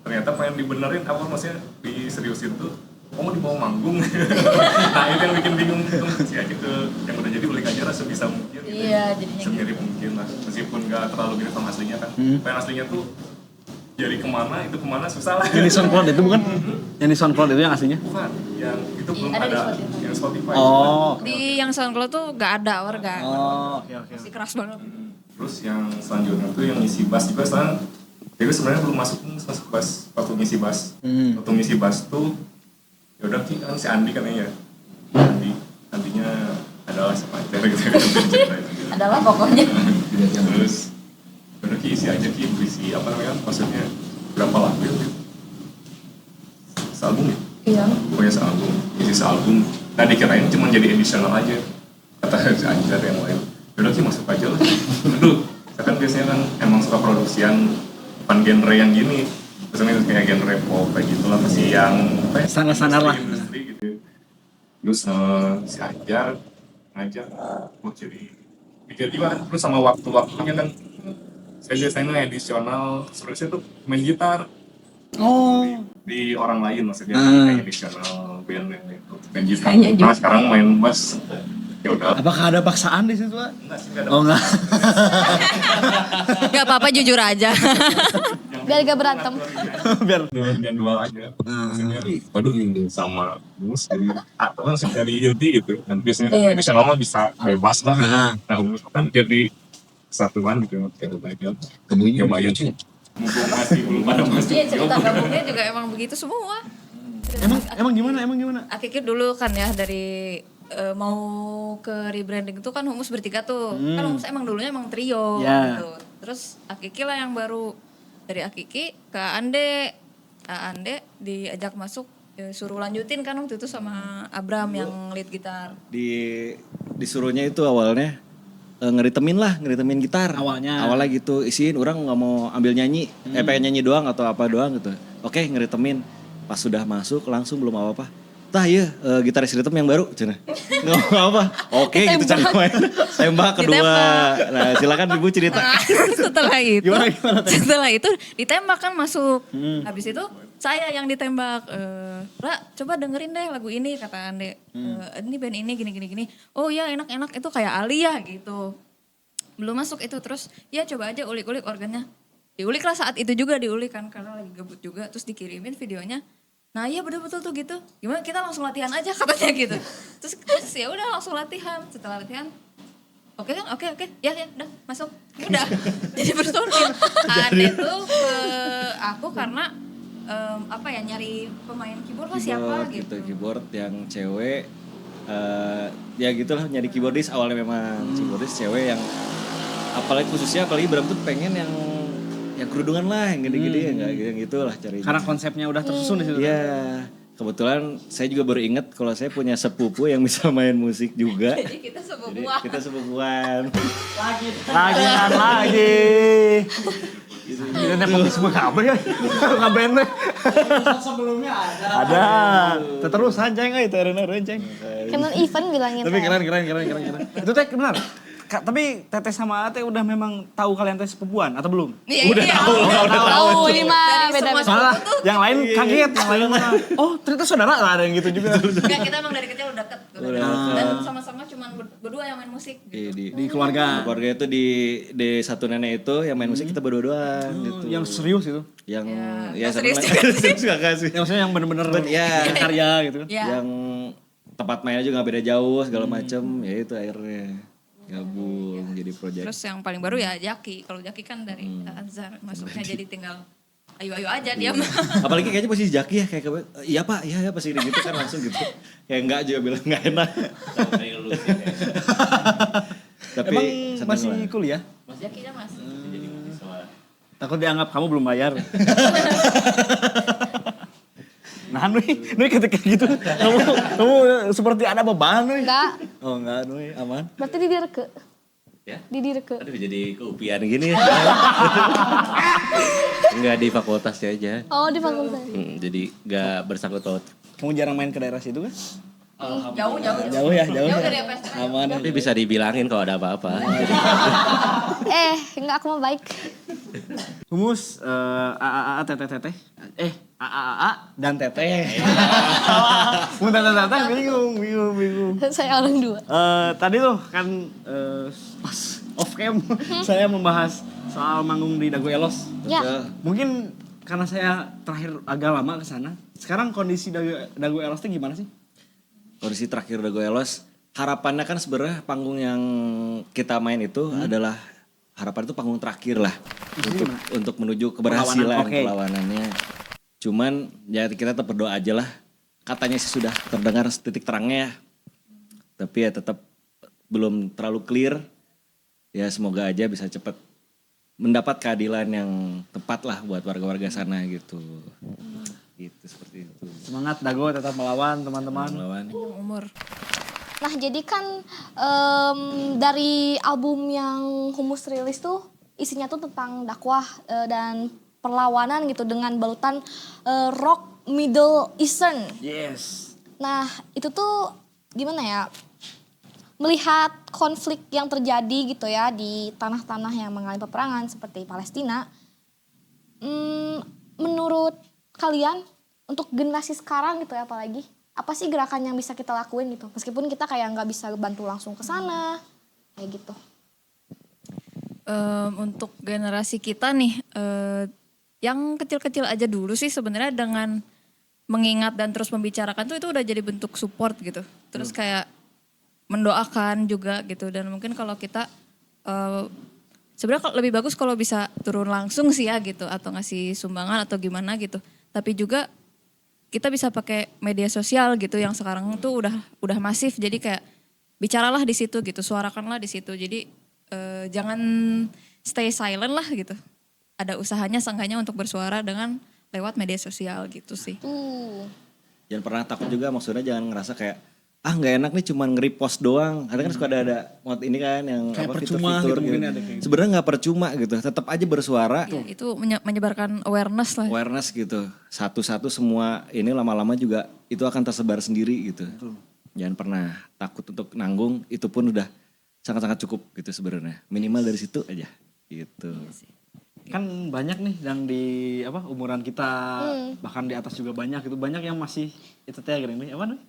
ternyata pengen dibenerin apa maksudnya diseriusin tuh mau dibawa manggung. Nah itu yang bikin bingung gitu sih aja ke yang udah jadi balik aja lah sebisa mungkin gitu. Iya, jadinya Semirip mungkin lah meskipun nggak terlalu mirip sama aslinya kan. Pengen aslinya tuh jadi kemana itu kemana susah lah. Yang di SoundCloud itu bukan? Yang di SoundCloud itu yang aslinya? Bukan, yang itu belum ada di ada Spotify. yang Spotify. Oh. di yang SoundCloud tuh gak ada warga. Oh, oke. Masih keras banget. Terus yang selanjutnya tuh yang ngisi bass juga sekarang jadi sebenarnya belum masuk bass waktu ngisi bass. Waktu ngisi bass tuh ya udah kan si Andi katanya ya. Andinya adalah sepacar gitu kan. Adalah pokoknya. Terus udah isi aja berisi apa namanya maksudnya berapa lagu ya? Sealbum ya? Iya. Pokoknya sealbum, isi sealbum. Nah dikirain cuma jadi additional aja kata si Anjar yang lain. Udah sih masuk aja lah. Dulu, saya kan biasanya kan emang suka produksian bukan genre yang gini. Biasanya kayak genre pop kayak gitu lah, masih yang apa ya? Standar-standar lah. Industri gitu. Terus si Anjar ngajak buat jadi pikir juga kan, terus sama waktu-waktunya kan saya biasanya edisional, sebenarnya tuh main gitar Oh. di orang lain maksudnya kayak edisional band itu main gitar. Nah sekarang main bass ya udah. Apakah ada paksaan di situ, Pak? Enggak sih, enggak ada. Oh, enggak. Gak apa-apa jujur aja. Biar gak berantem. Biar Dan dual aja. Maksudnya, waduh ini sama mus atau langsung dari Yudi gitu. Dan biasanya kan edisional mah bisa bebas lah. Nah Umus kan jadi kesatuan gitu. Kayak bagian. Kemudian bayar. Mumpung masih belum pada masuk. Iya, cerita gabungnya juga emang begitu semua. Emang gimana? Akiknya dulu kan ya dari mau ke rebranding itu kan Humus bertiga tuh. Kan Humus emang dulunya emang trio Ya. gitu. Terus Akiki lah yang baru dari Akiki ke Ande. Ande diajak masuk suruh lanjutin kan waktu itu sama Abram yang lead gitar. Disuruhnya itu awalnya ngeritemin gitar Awalnya gitu isiin orang nggak mau ambil nyanyi pengen nyanyi doang atau apa doang gitu. Oke, ngeritemin pas sudah masuk langsung belum apa-apa tah ya gitaris ritem yang baru cina nggak apa oke gitu cari main tembak kedua. Ditembak. Nah silakan ibu cerita. Nah, setelah Gimana? setelah itu ditembak kan masuk. Habis itu saya yang ditembak. Ra, coba dengerin deh lagu ini kata Ande. Ini band ini gini. Oh ya enak-enak itu kayak Alia gitu. Belum masuk itu terus ya coba aja ulik-ulik organnya. Diulik lah saat itu juga diulik kan karena lagi gabut juga terus dikirimin videonya. Nah iya betul-betul tuh gitu. Gimana kita langsung latihan aja katanya gitu. Terus ya udah langsung latihan. Setelah latihan oke kan? Oke. Ya, udah masuk. Udah. Jadi bertunin. Ade tuh ke aku karena nyari pemain keyboard lah siapa gitu. Keyboard yang cewek ya gitulah nyari keyboardis awalnya memang keyboardis cewek yang apalagi Bram tuh pengen yang kerudungan lah yang gede-gede yang gitu lah cari. karena konsepnya udah tersusun di situ. Iya. Kebetulan saya juga baru inget kalau saya punya sepupu yang bisa main musik juga. Jadi kita sebuah. Kita sepupuan. Lagi. Ini nepot semua kabel ya. Kabel sebelumnya ada. Terus aja enggak itu renceng. Kenan event bilangin. Tapi keren. Itu teh benar. Tapi Teteh sama Ate udah memang tahu kalian teh sepupuan atau belum? Udah tahu. Tahu ini mah Dari beda-beda. semua Malah yang lain kaget, yang lain mah. Oh, ternyata saudara lah ada yang gitu juga. Enggak, kita emang dari kecil udah deket. Dan sama-sama cuma berdua yang main musik gitu. Di keluarga. Keluarga itu di satu nenek itu yang main musik kita berdua doang gitu. Yang serius itu. Yang Ya, serius serius juga. gak sih. Yang maksudnya yang bener-bener Ya. karya gitu kan. Ya. Yang tempat mainnya juga gak beda jauh segala macem ya itu akhirnya gabung jadi project. Terus yang paling baru ya Jaki. Kalau Jaki kan dari Azhar masuknya jadi tinggal ayo aja dia mah. Apalagi kayaknya posisi Jaki ya kayak iya pak iya pasti gitu kan langsung gitu kayak enggak juga bilang enggak enak. Tapi Emang seneng masih lah. kuliah? Jaki nya mas. Takut dianggap kamu belum bayar. Nah, Nui ketika gitu, kamu seperti ada beban, Nui. Enggak. Oh enggak, Nui, aman. Berarti di direke. Ya? Di direke. Aduh jadi keupian gini ya. Enggak di fakultasnya aja. Oh di fakultas. Jadi enggak bersangkut paut. Kamu jarang main ke daerah situ kan? Jauh. Jauh ya, jauh. Jauh dari apa? Aman. Tapi bisa dibilangin kalau ada apa-apa. Jadi, Enggak, aku mah baik. Humus, AAA, teteh. AAA dan teteh. Mun teteh bingung. Saya orang dua. Tadi tuh kan pas off cam saya membahas soal manggung di Dago Elos. Ya. Mungkin karena saya terakhir agak lama ke sana. Sekarang kondisi Dago Elos itu gimana sih? Kondisi terakhir Dago Elos, harapannya kan sebenarnya panggung yang kita main itu adalah harapan itu panggung terakhir lah untuk menuju keberhasilan Oke. perlawanannya. Cuman ya kita tetap berdoa aja lah. Katanya sih sudah terdengar titik terangnya ya. Tapi ya tetap belum terlalu clear. Ya semoga aja bisa cepat mendapat keadilan yang tepat lah buat warga-warga sana gitu. Gitu seperti itu. Semangat Dago tetap melawan teman-teman. Melawan. Umur. Nah jadi kan dari album yang Humus rilis tuh isinya tuh tentang dakwah dan perlawanan gitu dengan balutan rock Middle Eastern. Yes. Nah itu tuh gimana ya, melihat konflik yang terjadi gitu ya di tanah-tanah yang mengalami peperangan seperti Palestina. Menurut kalian untuk generasi sekarang gitu ya apalagi, apa sih gerakan yang bisa kita lakuin gitu? Meskipun kita kayak nggak bisa bantu langsung ke sana, kayak gitu. Untuk generasi kita nih, yang kecil-kecil aja dulu sih sebenarnya dengan mengingat dan terus membicarakan tuh itu udah jadi bentuk support gitu. Terus kayak mendoakan juga gitu. Dan mungkin kalau kita sebenarnya lebih bagus kalau bisa turun langsung sih ya gitu, atau ngasih sumbangan atau gimana gitu. Tapi juga kita bisa pakai media sosial gitu yang sekarang tuh udah masif. Jadi kayak bicaralah di situ gitu, suarakanlah di situ. Jadi jangan stay silent lah gitu. Ada usahanya seenggaknya untuk bersuara dengan lewat media sosial gitu sih. Jangan pernah takut juga, maksudnya jangan ngerasa kayak nggak enak nih cuman nge-repost doang. Kadang kan suka ada mod ini kan yang Kayak apa percuma fitur-fitur gitu, mungkin ada kayak gitu. Sebenarnya nggak percuma gitu, tetap aja bersuara. Ya, itu menyebarkan awareness lah. Awareness gitu. Satu-satu semua ini lama-lama juga itu akan tersebar sendiri gitu. Jangan pernah takut untuk nanggung, itu pun udah sangat-sangat cukup gitu sebenarnya. Minimal dari situ aja gitu. Kan banyak nih yang di umuran kita, bahkan di atas juga banyak gitu. Banyak yang masih itu teh gini apa nih?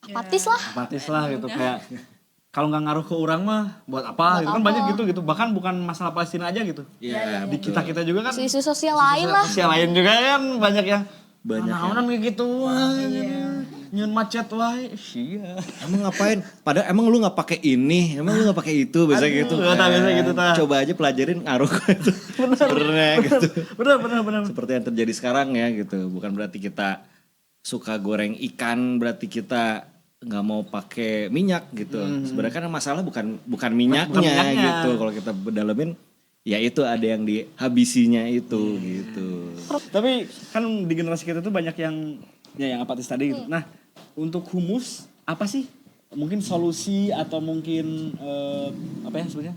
Apatis lah. Apatis lah gitu kayak kalau nggak ngaruh ke orang mah buat apa gitu kan, banyak gitu bahkan bukan masalah Palestina aja gitu. Iya. Di kita juga kan Isu-isu sosial lain lah. sosial lain juga kan banyak yang Banyak naonan kayak gitu wah nyun macet wah sia. Emang ngapain? Padahal emang lu nggak pakai ini, emang lu nggak pakai itu, biasa gitu. biasa gitu, tah. Coba aja pelajarin ngaruh itu. Sebenarnya gitu. Bener. Seperti yang terjadi sekarang ya gitu. Bukan berarti kita suka goreng ikan, berarti kita nggak mau pakai minyak gitu. Sebenarnya kan masalah bukan minyaknya gitu. Kalau kita berdalemin, ya itu ada yang dihabisinya itu gitu. Tapi kan di generasi kita tuh banyak yang apatis tadi gitu. Nah, untuk Humus apa sih mungkin solusi atau mungkin apa ya sebenarnya?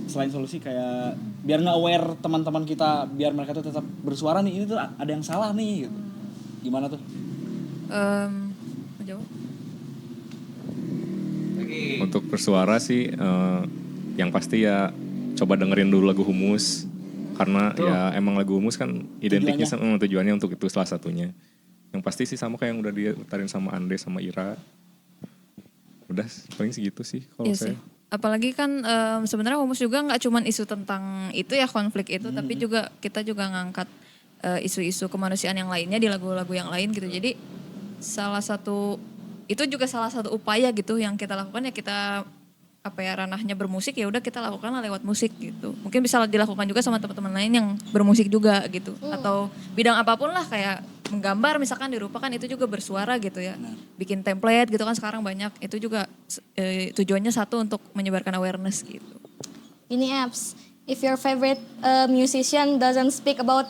Selain solusi kayak biar nggak aware teman-teman kita, biar mereka tuh tetap bersuara nih, ini tuh ada yang salah nih gitu. Gimana tuh? Menjawab? Untuk bersuara sih yang pasti ya coba dengerin dulu lagu Humus. Karena ya emang lagu Humus kan identiknya sama tujuannya untuk itu salah satunya. Yang pasti sih sama kayak yang udah diutarin sama Ande sama Ira. Udah paling segitu sih kalau Iya saya. sih. Apalagi kan sebenarnya Humus juga nggak cuman isu tentang itu ya, konflik itu, tapi juga kita juga ngangkat isu-isu kemanusiaan yang lainnya di lagu-lagu yang lain gitu. Jadi itu juga salah satu upaya gitu yang kita lakukan ya, kita ranahnya bermusik, ya udah kita lakukan lewat musik gitu. Mungkin bisa dilakukan juga sama teman-teman lain yang bermusik juga gitu. Atau bidang apapun lah, kayak menggambar misalkan di Rupa kan itu juga bersuara gitu ya. Bikin template gitu kan sekarang banyak. Itu juga tujuannya satu untuk menyebarkan awareness gitu. Ini apps, if your favorite musician doesn't speak about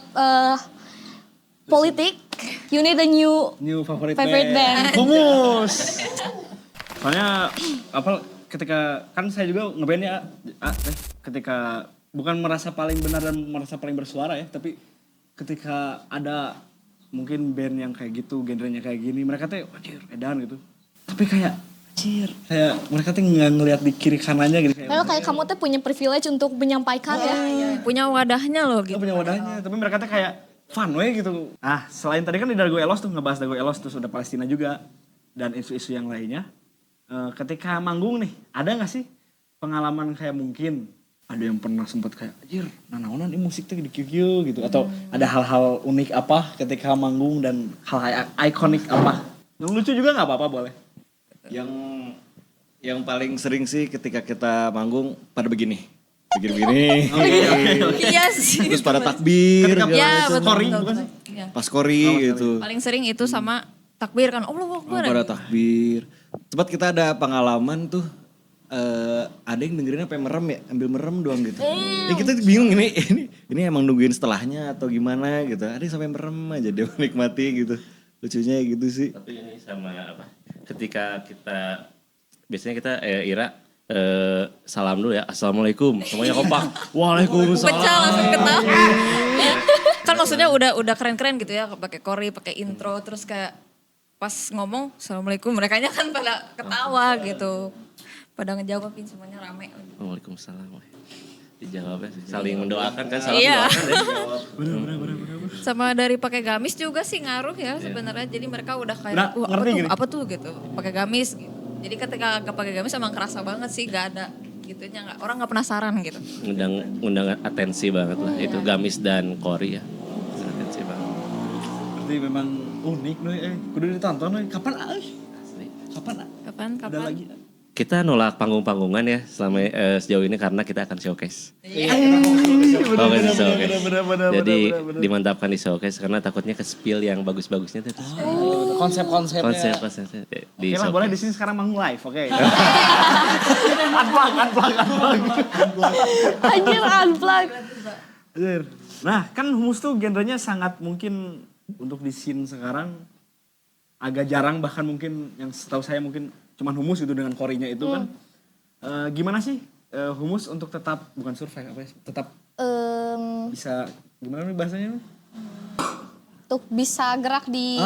politik, you need a new favorite band. Humus. Soalnya ketika kan saya juga ngeband ya, ketika bukan merasa paling benar dan merasa paling bersuara ya, tapi ketika ada mungkin band yang kayak gitu, genrenya kayak gini, mereka tuh anjir edan gitu. Tapi kayak kayak mereka tuh nggak ngelihat di kiri kanannya gitu. Padahal kayak kamu tuh punya privilege untuk menyampaikan ya. Punya wadahnya loh gitu. Kita punya wadahnya, tapi mereka tuh kayak fun we gitu. Ah, selain tadi kan di Dago Elos tuh ngebahas Dago Elos terus udah Palestina juga dan isu-isu yang lainnya. Ketika manggung nih, ada nggak sih pengalaman kayak mungkin ada yang pernah sempat kayak anjir, nanaonan ini musik tuh di QQ gitu atau ada hal-hal unik apa ketika manggung dan hal ikonik apa? Yang lucu juga nggak apa-apa boleh. Yang paling sering sih ketika kita manggung pada begini. Begini-begini. Iya sih. Terus pada takbir. Ketika Iya, betul, Kori, betul, bukan betul. sih? Iya. Pas kori gitu. Paling sering itu sama takbir kan. Allahu Akbar. Pada takbir. Tempat kita ada pengalaman tuh. Ada yang dengerinnya sampai merem ya, ambil merem doang gitu. Ya kita bingung ini emang nungguin setelahnya atau gimana gitu. Ada yang sampai merem aja dia menikmati gitu. Lucunya gitu sih. Tapi ini sama apa? Ketika kita biasanya kita Ira salam dulu ya. Assalamualaikum. Semuanya kompak. Waalaikumsalam. Pecah langsung ketawa. Kan maksudnya udah keren-keren gitu ya, pakai kori, pakai intro, terus kayak pas ngomong assalamualaikum, merekanya kan pada ketawa gitu, pada ngejawabin semuanya rame. Waalaikumsalam. Dijawabnya sih. Saling mendoakan kan, salam Iya. mendoakan ya. Sama dari pakai gamis juga sih ngaruh ya sebenarnya. Jadi mereka udah kayak, Udah apa ngerti tuh, gini? apa tuh gitu, pakai gamis gitu. Jadi ketika gak pakai gamis emang kerasa banget sih, gak ada gitunya, orang nggak penasaran gitu. Undang atensi banget lah. Itu gamis dan kori ya. Atensi banget. Berarti memang unik nih, kudu ditonton nih. Kapan? Kapan? Kapan? Ada lagi? Kita nolak panggung-panggungan ya selama sejauh ini karena kita akan showcase. Showcase. Jadi dimantapkan di showcase karena takutnya ke spill yang bagus-bagusnya itu. Konsep-konsepnya. Konsep di Oke lah, boleh di showcase. sini sekarang manggung live, oke. Anjir unplug. Anjir. Nah, kan humus tuh genrenya sangat mungkin untuk di scene sekarang agak jarang, bahkan mungkin yang setahu saya mungkin cuman humus gitu dengan korinya itu kan. Gimana sih humus untuk tetap bukan survive apa ya? Tetap bisa gimana nih bahasanya? Untuk bisa gerak di,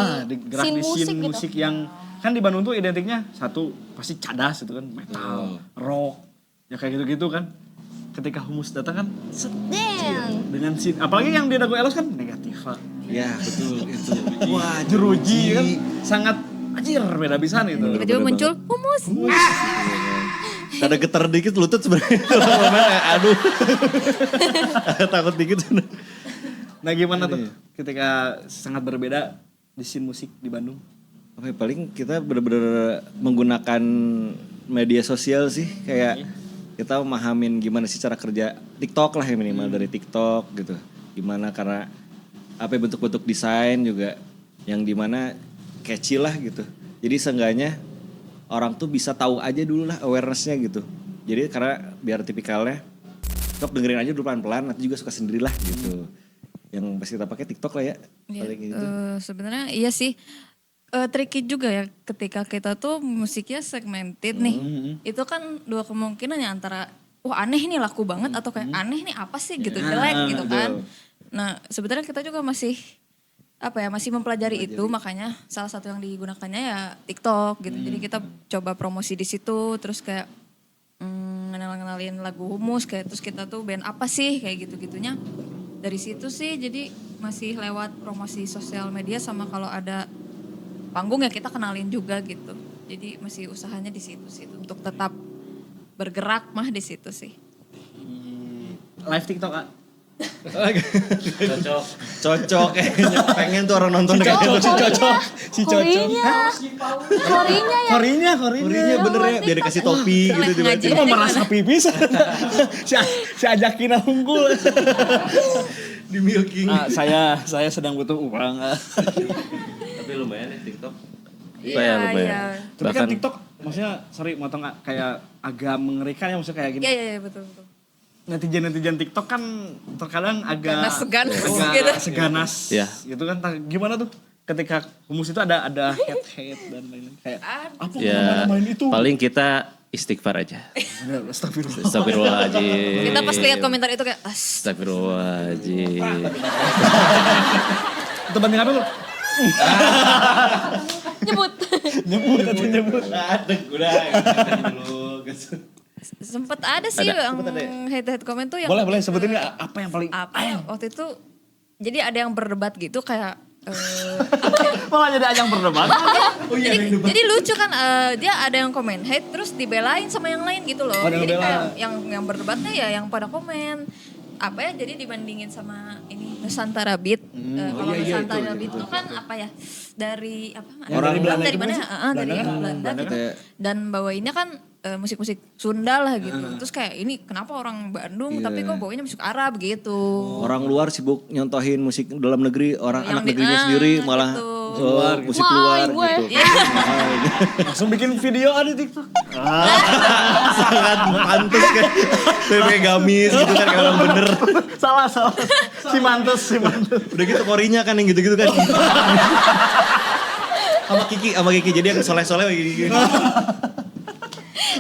Gerak scene di musik scene gitu. musik yang kan di Bandung tuh identiknya satu pasti cadas itu kan, metal, rock, ya kayak gitu-gitu kan. Ketika humus datang kan set, Damn. dengan scene, apalagi yang di Dago Elos kan negatif. Ya betul itu. Wah, jeruji kan sangat anjir beda pisan itu. Tiba-tiba muncul humus. Ada getar dikit lutut sebenarnya. Aduh. Takut dikit. Nah gimana tuh ketika sangat berbeda di scene musik di Bandung? Oke, paling kita bener-bener menggunakan media sosial sih, kayak kita memahamin gimana sih cara kerja TikTok lah ya, minimal dari TikTok gitu. Gimana karena apa ya, bentuk-bentuk desain juga yang dimana catchy lah gitu. Jadi seenggaknya orang tuh bisa tahu aja dulu lah awarenessnya gitu. Jadi karena biar tipikalnya TikTok dengerin aja dulu pelan-pelan, nanti juga suka sendirilah gitu. Yang pasti kita pakai TikTok lah ya. Paling gitu. Sebenarnya iya sih. Tricky juga ya ketika kita tuh musiknya segmented nih. Itu kan dua kemungkinan ya, antara wah aneh nih laku banget atau kayak aneh nih apa sih gitu, jelek gitu kan. Nah sebenarnya kita juga masih masih mempelajari itu, makanya salah satu yang digunakannya ya TikTok gitu. Jadi kita coba promosi di situ, terus kayak ngenalin lagu humus, kayak terus kita tuh band apa sih kayak gitu-gitunya. Dari situ sih jadi masih lewat promosi sosial media, sama kalau ada panggung ya kita kenalin juga gitu. Jadi masih usahanya di situ sih untuk tetap bergerak mah di situ sih. Live TikTok Cocok kayaknya. Pengen tuh orang nonton kayak gitu. Si cocok. Korinya ya. Korinya bener ya, biar dikasih topi gitu Ngaji. tiba-tiba. Itu mau merasa pipis. si ajakin unggul. Di milking. Saya sedang butuh uang. Tapi lumayan ya TikTok. Iya, Lumayan. iya. Tapi kan Bahkan TikTok maksudnya sorry motong kayak agak mengerikan ya, maksudnya kayak gini. Iya betul. Netizen TikTok kan terkadang agak Ganas-ganas agak gitu. seganas Iya. gitu kan. Gimana tuh ketika humus itu ada hate dan lain-lain kayak apa ya main itu? paling kita istighfar aja. Astagfirullah. Astagfirullahaladzim. Kita pas lihat komentar itu kayak Astagfirullahaladzim. Itu banding apa lu? Nyebut. Nyebut. Ada udah dulu. Sempet ada sih Ada, yang sempet ada ya? head komen tuh yang Boleh sebutin nggak apa yang paling apa ya, waktu itu jadi ada yang berdebat gitu kayak malah jadi ajang berdebat. jadi lucu kan dia ada yang komen hate terus dibelain sama yang lain gitu loh. Oh, ada yang Jadi bela. kayak yang berdebatnya ya yang pada komen apa ya jadi dibandingin sama ini Nusantara Beat. Kalau Nusantara Beat itu kan apa ya dari apa? Orang dari Belanda dari gitu mana? sih? Dari Belanda kan? Belanda gitu. Kayak- Dan bawainnya kan musik-musik Sunda lah gitu. Terus kayak ini kenapa orang Bandung tapi kok bawainnya musik Arab gitu. Orang luar sibuk nyontohin musik dalam negeri, orang Yang anak di- negerinya sendiri malah gitu. musik Wah, luar gue. gitu. Langsung bikin video ada di TikTok. Sangat pantas kan. Kayak gamis gitu kan kalau bener. salah. Si mantes. Udah gitu korinya kan yang gitu-gitu kan. sama Kiki jadi yang soleh-soleh kayak gitu.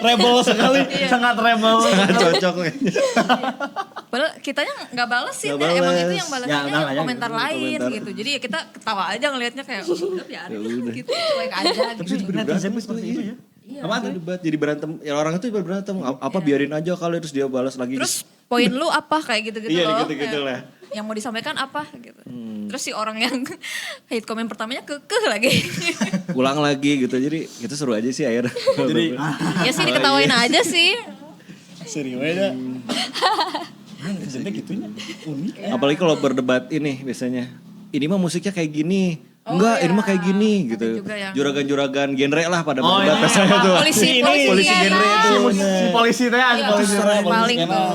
Rebel sekali, sangat rebel. Sangat cocok kayaknya. Padahal kitanya nggak bales sih, Nggak emang bales. itu yang balesannya Ya, udah lah ya, komentar gitu, lain komentar. gitu. Jadi ya kita ketawa aja ngelihatnya kayak udah biarin lah gitu, cuek aja gitu. Netizen seperti itu ya. Apa tuh debat jadi berantem ya orang itu berantem apa biarin aja kalau terus dia balas lagi. Terus poin lu apa kayak gitu-gitu Iya, loh. gitu-gitu kayak lah. Yang mau disampaikan apa gitu. Terus si orang yang hate komen pertamanya kekeh lagi. ulang lagi gitu jadi itu seru aja sih akhirnya. Jadi Ya sih diketawain aja sih. serius aja. Netizennya gitunya unik. Apalagi kalau berdebat ini biasanya. Ini mah musiknya kayak gini. Enggak, ini mah kayak gini gitu. juga yang- Juragan-juragan genre lah pada berdebat ini. biasanya tuh. Polisi Polisi genre itu. Si polisi teh, Iya, polisi paling tuh.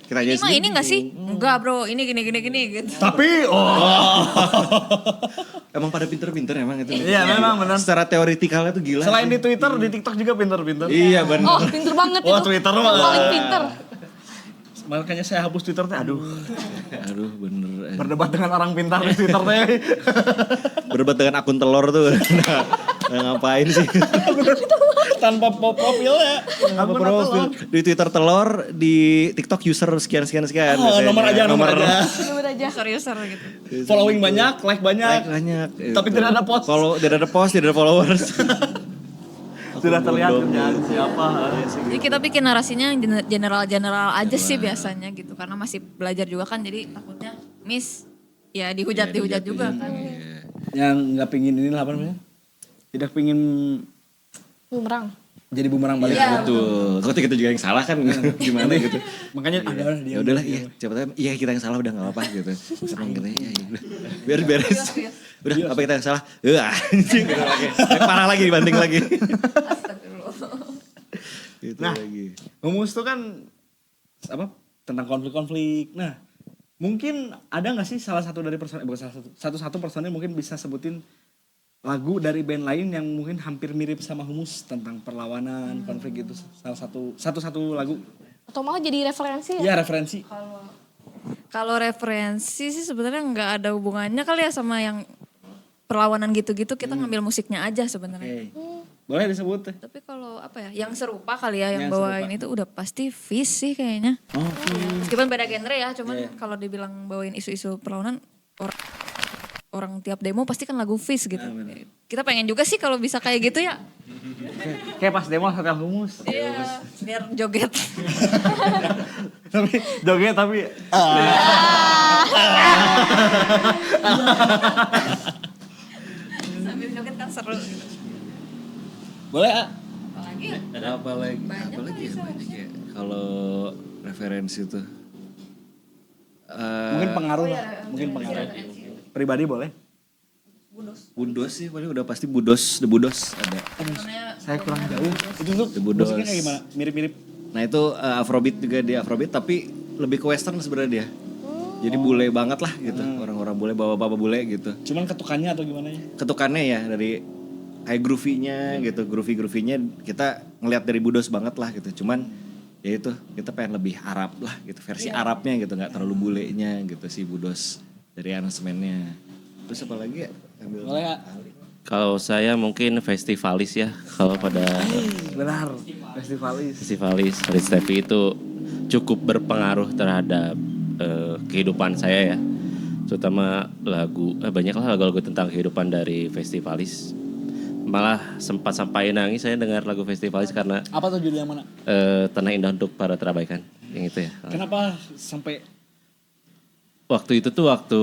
Kita aja Ini mah sendiri ini gak sih? Enggak bro, ini gini gitu. Tapi Emang pada pinter-pinter emang itu. Iya, memang benar. Secara teoretikalnya tuh gila. Selain sih. di Twitter, di TikTok juga pinter-pinter. Iya benar. Oh, pinter banget Wah, itu. Twitter mah. Paling pinter. Makanya saya hapus Twitter teh. Aduh, Aduh bener. berdebat dengan orang pintar di Twitter teh. Berdebat dengan akun telur tuh. Nah, ngapain sih? Tanpa profil ya. Apa profil? Di Twitter telur, di TikTok user sekian. Oh, nomor aja. Bener aja. Seriuser gitu. Following banyak, like banyak. Like banyak. Tapi tidak ada post. Kalau tidak ada post, tidak ada followers. Sudah terlihat kerjaan siapa. Jadi kita bikin narasinya yang general aja sih biasanya gitu. Karena masih belajar juga kan jadi takutnya miss. Ya dihujat juga kan. Yang nggak pingin ini lah apa namanya? Tidak pingin Bumerang. jadi bumerang balik. Betul. Kalau kita juga yang salah kan gimana gitu. Makanya ada dia. Ya udahlah iya, siapa tahu iya kita yang salah udah enggak apa-apa gitu. Senang gitu ya. Udah. Biar beres. Udah apa kita yang salah? Anjing gitu lagi. Parah lagi dibanding lagi. Gitu Nah. lagi. Humus tuh kan apa? Tentang konflik-konflik. Nah, mungkin ada nggak sih salah satu dari personel, bukan satu personel mungkin bisa sebutin lagu dari band lain yang mungkin hampir mirip sama Humus tentang perlawanan, konflik gitu. Salah satu lagu. Atau malah jadi referensi ya? Ya referensi. Kalau referensi sih sebenarnya nggak ada hubungannya kali ya sama yang perlawanan gitu-gitu kita ngambil musiknya aja sebenarnya. Boleh disebut teh. Tapi kalau apa ya, yang serupa kali ya yang Yang bawain itu udah pasti Fish sih kayaknya. Oh, Meskipun beda genre ya, cuman kalau dibilang bawain isu-isu perlawanan orang tiap demo pasti kan lagu Fish gitu. Kita pengen juga sih kalau bisa kayak gitu ya. kayak pas demo hotel Humus. Iya, biar joget. Tapi joget tapi Sambil joget kan seru gitu. boleh ah. Apalagi ya? Ada apa lagi? Banyak Apa lagi kan ya? Banyak ya. Kalau referensi tuh. Mungkin pengaruh lah. Mungkin pengaruh. Pribadi boleh. Budos sih paling udah pasti Budos, The Budos ada. Saya kurang jauh. Itu tuh The Budos. musiknya kayak gimana? Mirip-mirip. Nah itu Afrobeat juga dia Afrobeat tapi lebih ke western sebenarnya dia. Jadi bule banget lah gitu. Orang-orang bule, bapak-bapak bule gitu. Cuman ketukannya atau gimana ya? Ketukannya ya dari kayak groovy-nya gitu. Groovy-nya kita ngelihat dari Budos banget lah gitu. Cuman ya itu kita pengen lebih Arab lah gitu. Versi Arabnya gitu. Gak terlalu bulenya gitu si Budos dari aransemennya. Terus apa lagi ya? Boleh ya? Kalau saya mungkin festivalis ya. Kalau pada Benar. Festivalis. festivalis Farid Steffi itu cukup berpengaruh terhadap kehidupan saya ya. Terutama lagu, banyaklah lagu-lagu tentang kehidupan dari festivalis. malah sempat sampai nangis saya dengar lagu Festivalis karena Apa tuh judul yang mana? Tanah Indah untuk Para Terabaikan. Yang itu ya. Kenapa sampai Waktu itu tuh waktu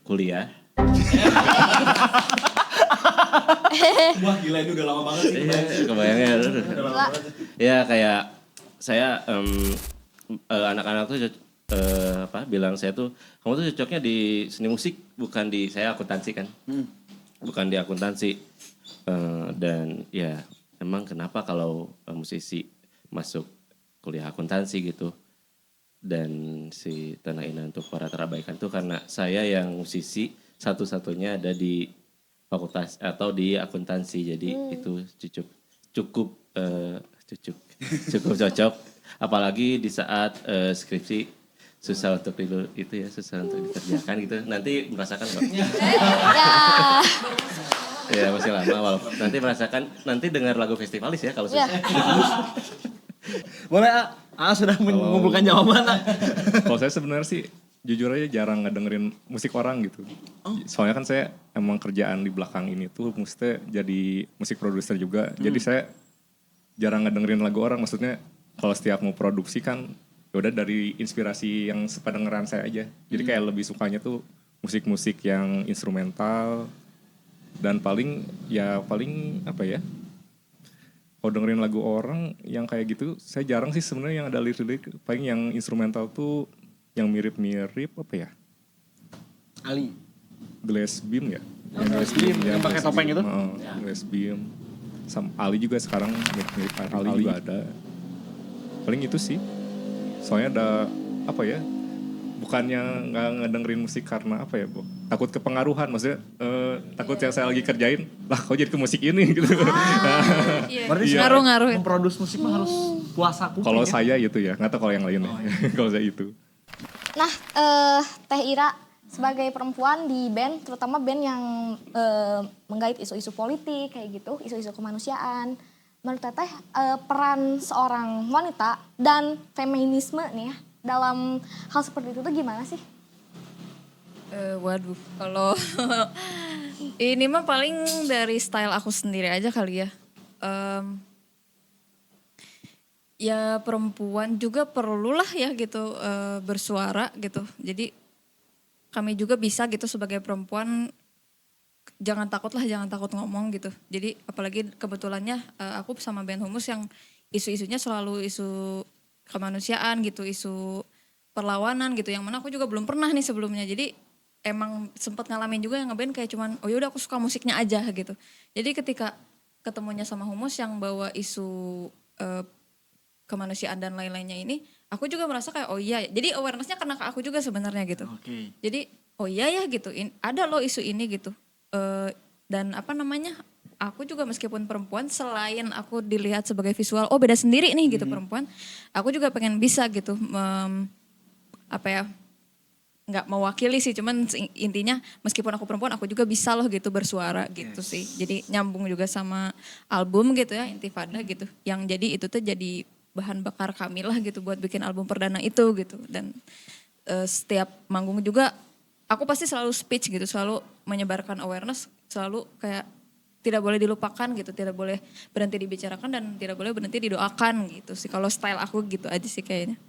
kuliah. Wah gila ini udah lama banget sih. Iya, kebayangnya. Ya kayak saya anak-anak tuh bilang saya tuh kamu tuh cocoknya di seni musik bukan di saya akuntansi kan. Bukan di akuntansi. Dan ya emang kenapa kalau musisi masuk kuliah akuntansi gitu. Dan si Tanah Indah untuk Para Terabaikan tuh karena saya yang musisi satu-satunya ada di fakultas atau di akuntansi jadi itu cukup cocok apalagi di saat skripsi susah untuk susah untuk dikerjakan gitu nanti merasakan kok Ya. ya masih lama walaupun nanti merasakan nanti dengar lagu Festivalis ya kalau Ya. susah. boleh sudah mengumpulkan jawaban Kalau saya sebenarnya sih jujur aja jarang ngedengerin musik orang gitu. Soalnya kan saya emang kerjaan di belakang ini tuh mesti jadi musik produser juga. Jadi saya jarang ngedengerin lagu orang. Maksudnya kalau setiap mau produksi kan yaudah dari inspirasi yang sependengaran saya aja. Jadi kayak lebih sukanya tuh musik-musik yang instrumental dan paling apa ya? Kalau dengerin lagu orang yang kayak gitu, saya jarang sih sebenarnya yang ada lirik-lirik. Paling yang instrumental tuh yang mirip-mirip apa ya? Ali. Glass Beam ya? Glass Beam, yang pakai Glass topeng Beam, itu? Glass Beam. Sama Ali juga sekarang mirip-mirip Ali juga ada. Paling itu sih. Soalnya ada apa ya? Bukannya nggak ngedengerin musik karena apa ya, Bu? Takut kepengaruhan, maksudnya takut yang saya lagi kerjain, lah kok jadi ke musik ini gitu. Iya. Berarti Ngaruh-ngaruh. memproduksi musik mah harus puasa kuping Kalau ya? saya itu ya, nggak tahu kalau yang lainnya. Kalau saya itu. Nah, Teh Ira sebagai perempuan di band, terutama band yang menggait isu-isu politik kayak gitu, isu-isu kemanusiaan. Menurut Teteh, peran seorang wanita dan feminisme nih ya dalam hal seperti itu tuh gimana sih? Waduh, kalau ini mah paling dari style aku sendiri aja kali ya. Ya perempuan juga perlulah ya gitu bersuara gitu. Jadi kami juga bisa gitu sebagai perempuan jangan takut ngomong gitu. Jadi apalagi kebetulannya aku sama band Humus yang isu-isunya selalu isu kemanusiaan gitu, isu perlawanan gitu. Yang mana aku juga belum pernah nih sebelumnya. Jadi emang sempat ngalamin juga yang ngeband kayak cuman oh yaudah aku suka musiknya aja gitu. Jadi ketika ketemunya sama Humus yang bawa isu kemanusiaan dan lain-lainnya ini, aku juga merasa kayak oh iya. Jadi awarenessnya kena ke aku juga sebenarnya gitu. Oke. Jadi oh iya ya gitu, ada loh isu ini gitu. Dan apa namanya, aku juga meskipun perempuan selain aku dilihat sebagai visual, oh beda sendiri nih gitu perempuan. Aku juga pengen bisa gitu, nggak mewakili sih, cuman intinya meskipun aku perempuan aku juga bisa loh gitu bersuara gitu sih. Jadi nyambung juga sama album gitu ya, Intifada gitu. Yang jadi itu tuh jadi bahan bakar kami lah gitu buat bikin album perdana itu gitu. Dan setiap manggung juga aku pasti selalu speech gitu, selalu menyebarkan awareness, selalu kayak tidak boleh dilupakan gitu, tidak boleh berhenti dibicarakan dan tidak boleh berhenti didoakan gitu sih. Kalau style aku gitu aja sih kayaknya.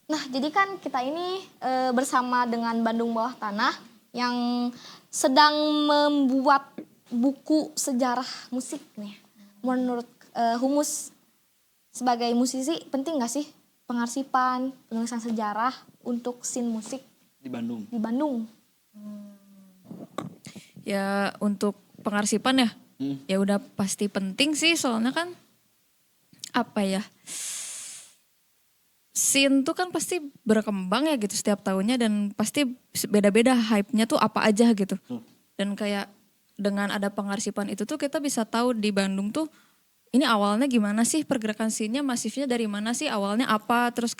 Nah, jadi kan kita ini bersama dengan Bandung Bawah Tanah yang sedang membuat buku sejarah musik nih. Menurut Humus sebagai musisi penting gak sih pengarsipan, penulisan sejarah untuk scene musik Di Bandung. di Bandung? Ya untuk pengarsipan ya, ya udah pasti penting sih soalnya kan apa ya, scene tuh kan pasti berkembang ya gitu setiap tahunnya dan pasti beda-beda hype-nya tuh apa aja gitu. Dan kayak dengan ada pengarsipan itu tuh kita bisa tahu di Bandung tuh ini awalnya gimana sih pergerakan scene-nya, masifnya dari mana sih, awalnya apa, terus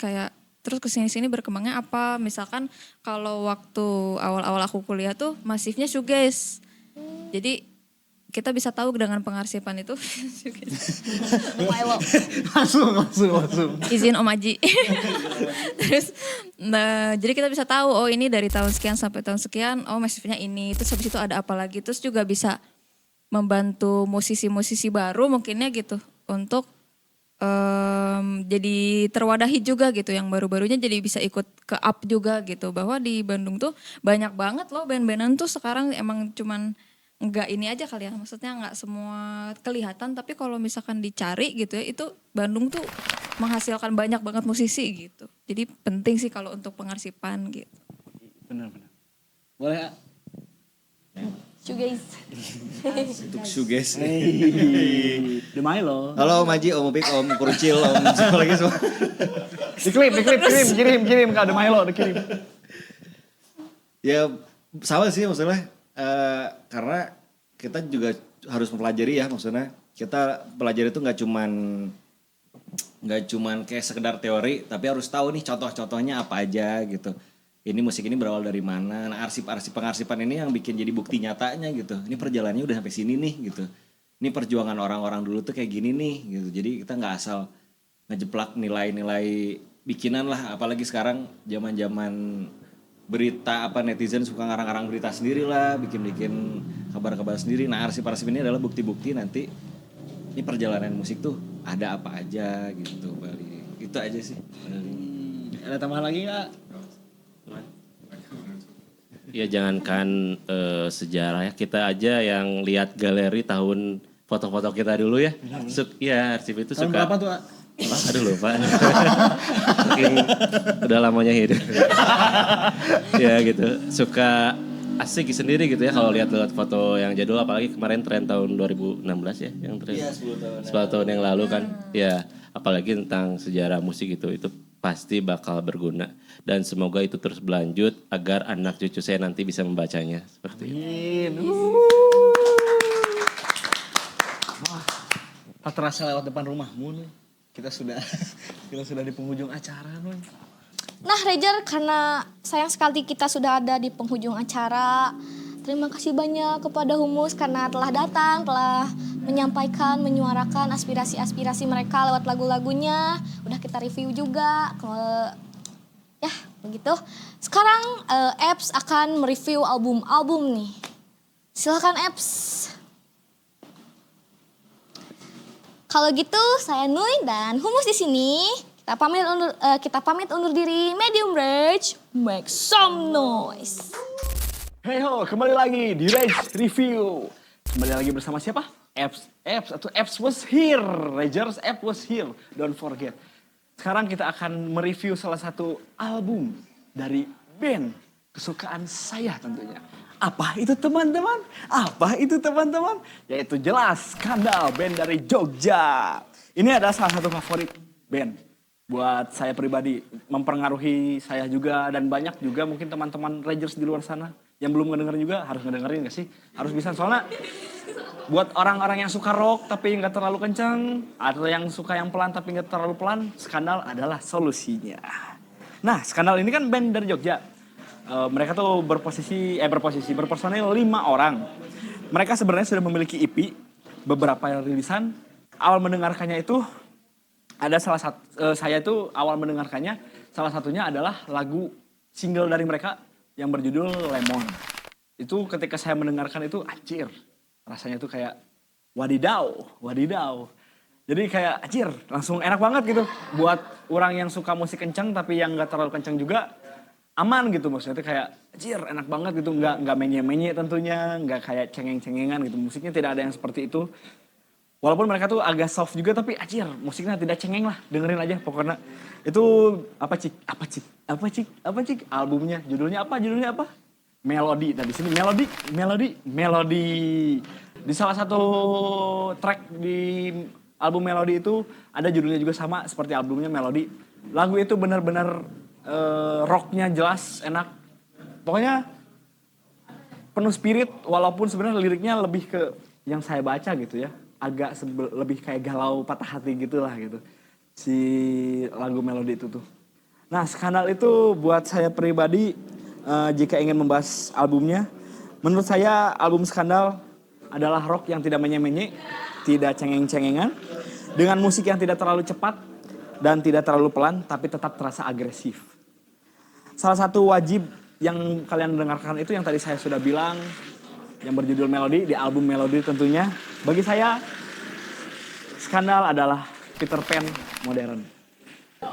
kesini-sini berkembangnya apa. Misalkan kalau waktu awal-awal aku kuliah tuh masifnya shoegaze. Jadi kita bisa tahu dengan pengarsipan itu. Milo. Langsung. Izin Om Aji. Terus jadi kita bisa tahu oh ini dari tahun sekian sampai tahun sekian, oh masifnya ini. Terus habis itu ada apa lagi. Terus juga bisa membantu musisi-musisi baru mungkinnya gitu untuk jadi terwadahi juga gitu, yang baru-barunya jadi bisa ikut ke up juga gitu, bahwa di Bandung tuh banyak banget loh band-bandan tuh sekarang. Emang cuman nggak ini aja kali ya, maksudnya nggak semua kelihatan, tapi kalau misalkan dicari gitu ya, itu Bandung tuh menghasilkan banyak banget musisi gitu. Jadi penting sih kalau untuk pengarsipan gitu. Benar. Boleh. Guys. Untuk suges. The Milo. Halo Om Aji, Om Opik, Om Kurcil, Om siapa lagi semua. Diklip, kirim ke The Milo, dikirim. Ya sama sih maksudnya. Karena kita juga harus mempelajari ya, maksudnya kita pelajari itu nggak cuman kayak sekedar teori, tapi harus tahu nih contoh-contohnya apa aja gitu. Ini musik ini berawal dari mana. Nah pengarsipan ini yang bikin jadi bukti nyatanya gitu. Ini perjalanannya udah sampai sini nih gitu. Ini perjuangan orang-orang dulu tuh kayak gini nih gitu. Jadi kita nggak asal ngejeplak nilai-nilai bikinan lah. Apalagi sekarang zaman-zaman berita netizen suka ngarang-ngarang berita sendiri lah, bikin-bikin kabar-kabar sendiri. Nah arsip-arsip ini adalah bukti-bukti nanti ini perjalanan musik tuh ada apa aja gitu Bali. Itu aja sih. Ada tambahan lagi nggak? Ya jangankan sejarah ya, kita aja yang lihat galeri tahun foto-foto kita dulu ya. Ya arsip itu Tahun suka. berapa tuh? Aduh lupa. Saking udah lamanya hidup. Ya gitu, suka asik sendiri gitu ya kalau lihat foto yang jadul, apalagi kemarin tren tahun 2016 ya, yang tren. Iya 10 tahun yang lalu kan. Ya, apalagi tentang sejarah musik itu pasti bakal berguna, dan semoga itu terus berlanjut agar anak cucu saya nanti bisa membacanya seperti itu. Wah, tak terasa lewat depan rumahmu nih. Kita sudah di penghujung acara nih. Nah Rejar, karena sayang sekali kita sudah ada di penghujung acara. Terima kasih banyak kepada Humus karena telah datang, telah menyampaikan, menyuarakan aspirasi-aspirasi mereka lewat lagu-lagunya. Udah kita review juga. Ya begitu. Sekarang Apps akan mereview album-album nih. Silakan Apps. Kalau gitu saya Nui dan Humus di sini. Kita pamit undur diri. Medium Rage, make some noise. Hey ho, kembali lagi di Rage Review. Kembali lagi bersama siapa? Apps was here. Ragers, Apps was here. Don't forget. Sekarang kita akan mereview salah satu album dari band kesukaan saya tentunya. Apa itu teman-teman? Yaitu jelas Skandal, band dari Jogja. Ini adalah salah satu favorit band buat saya pribadi, mempengaruhi saya juga dan banyak juga mungkin teman-teman Ragers di luar sana yang belum ngedengerin juga harus ngedengerin gak sih? Harus bisa, soalnya buat orang-orang yang suka rock tapi nggak terlalu kencang atau yang suka yang pelan tapi nggak terlalu pelan, Skandal adalah solusinya. Nah, Skandal ini kan band dari Jogja. Mereka tuh berpersonil 5 orang. Mereka sebenarnya sudah memiliki EP, beberapa rilisan. Awal mendengarkannya itu ada saya tuh awal mendengarkannya salah satunya adalah lagu single dari mereka yang berjudul Lemon. Itu ketika saya mendengarkan itu anjir, rasanya tuh kayak wadidaw. Jadi kayak anjir, langsung enak banget gitu. Buat orang yang suka musik kencang tapi yang gak terlalu kencang juga aman gitu, maksudnya tuh kayak anjir enak banget gitu, nggak menye-menye tentunya, nggak kayak cengeng-cengengan gitu. Musiknya tidak ada yang seperti itu. Walaupun mereka tuh agak soft juga tapi anjir musiknya tidak cengeng lah, dengerin aja pokoknya. Itu apa cik albumnya, judulnya apa? Melody. Dan di sini melody. Di salah satu track di album Melody itu ada judulnya juga sama seperti albumnya Melody. Lagu itu benar-benar rocknya jelas, enak. Pokoknya penuh spirit walaupun sebenarnya liriknya lebih ke yang saya baca gitu ya. Agak lebih kayak galau patah hati gitu lah gitu. Si lagu Melody itu tuh. Nah Skandal itu buat saya pribadi jika ingin membahas albumnya. Menurut saya album Skandal adalah rock yang tidak menye-menye, tidak cengeng-cengengan, dengan musik yang tidak terlalu cepat dan tidak terlalu pelan, tapi tetap terasa agresif. Salah satu wajib yang kalian dengarkan itu yang tadi saya sudah bilang, yang berjudul Melody, di album Melody tentunya. Bagi saya, Skandal adalah Peter Pan modern.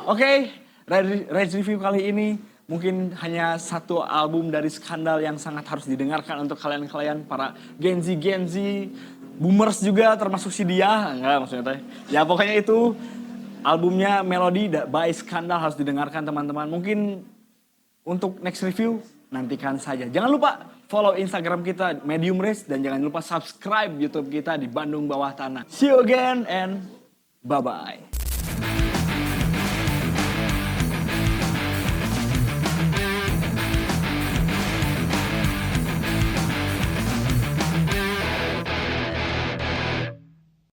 Oke, Rage Review kali ini mungkin hanya satu album dari Skandal yang sangat harus didengarkan untuk kalian-kalian para Gen Z, boomers juga termasuk si dia. Enggak maksudnya teh. Ya pokoknya itu albumnya Melody by Skandal harus didengarkan teman-teman. Mungkin untuk next review nantikan saja. Jangan lupa follow Instagram kita Medium Race dan jangan lupa subscribe YouTube kita di Bandung Bawah Tanah. See you again and bye-bye.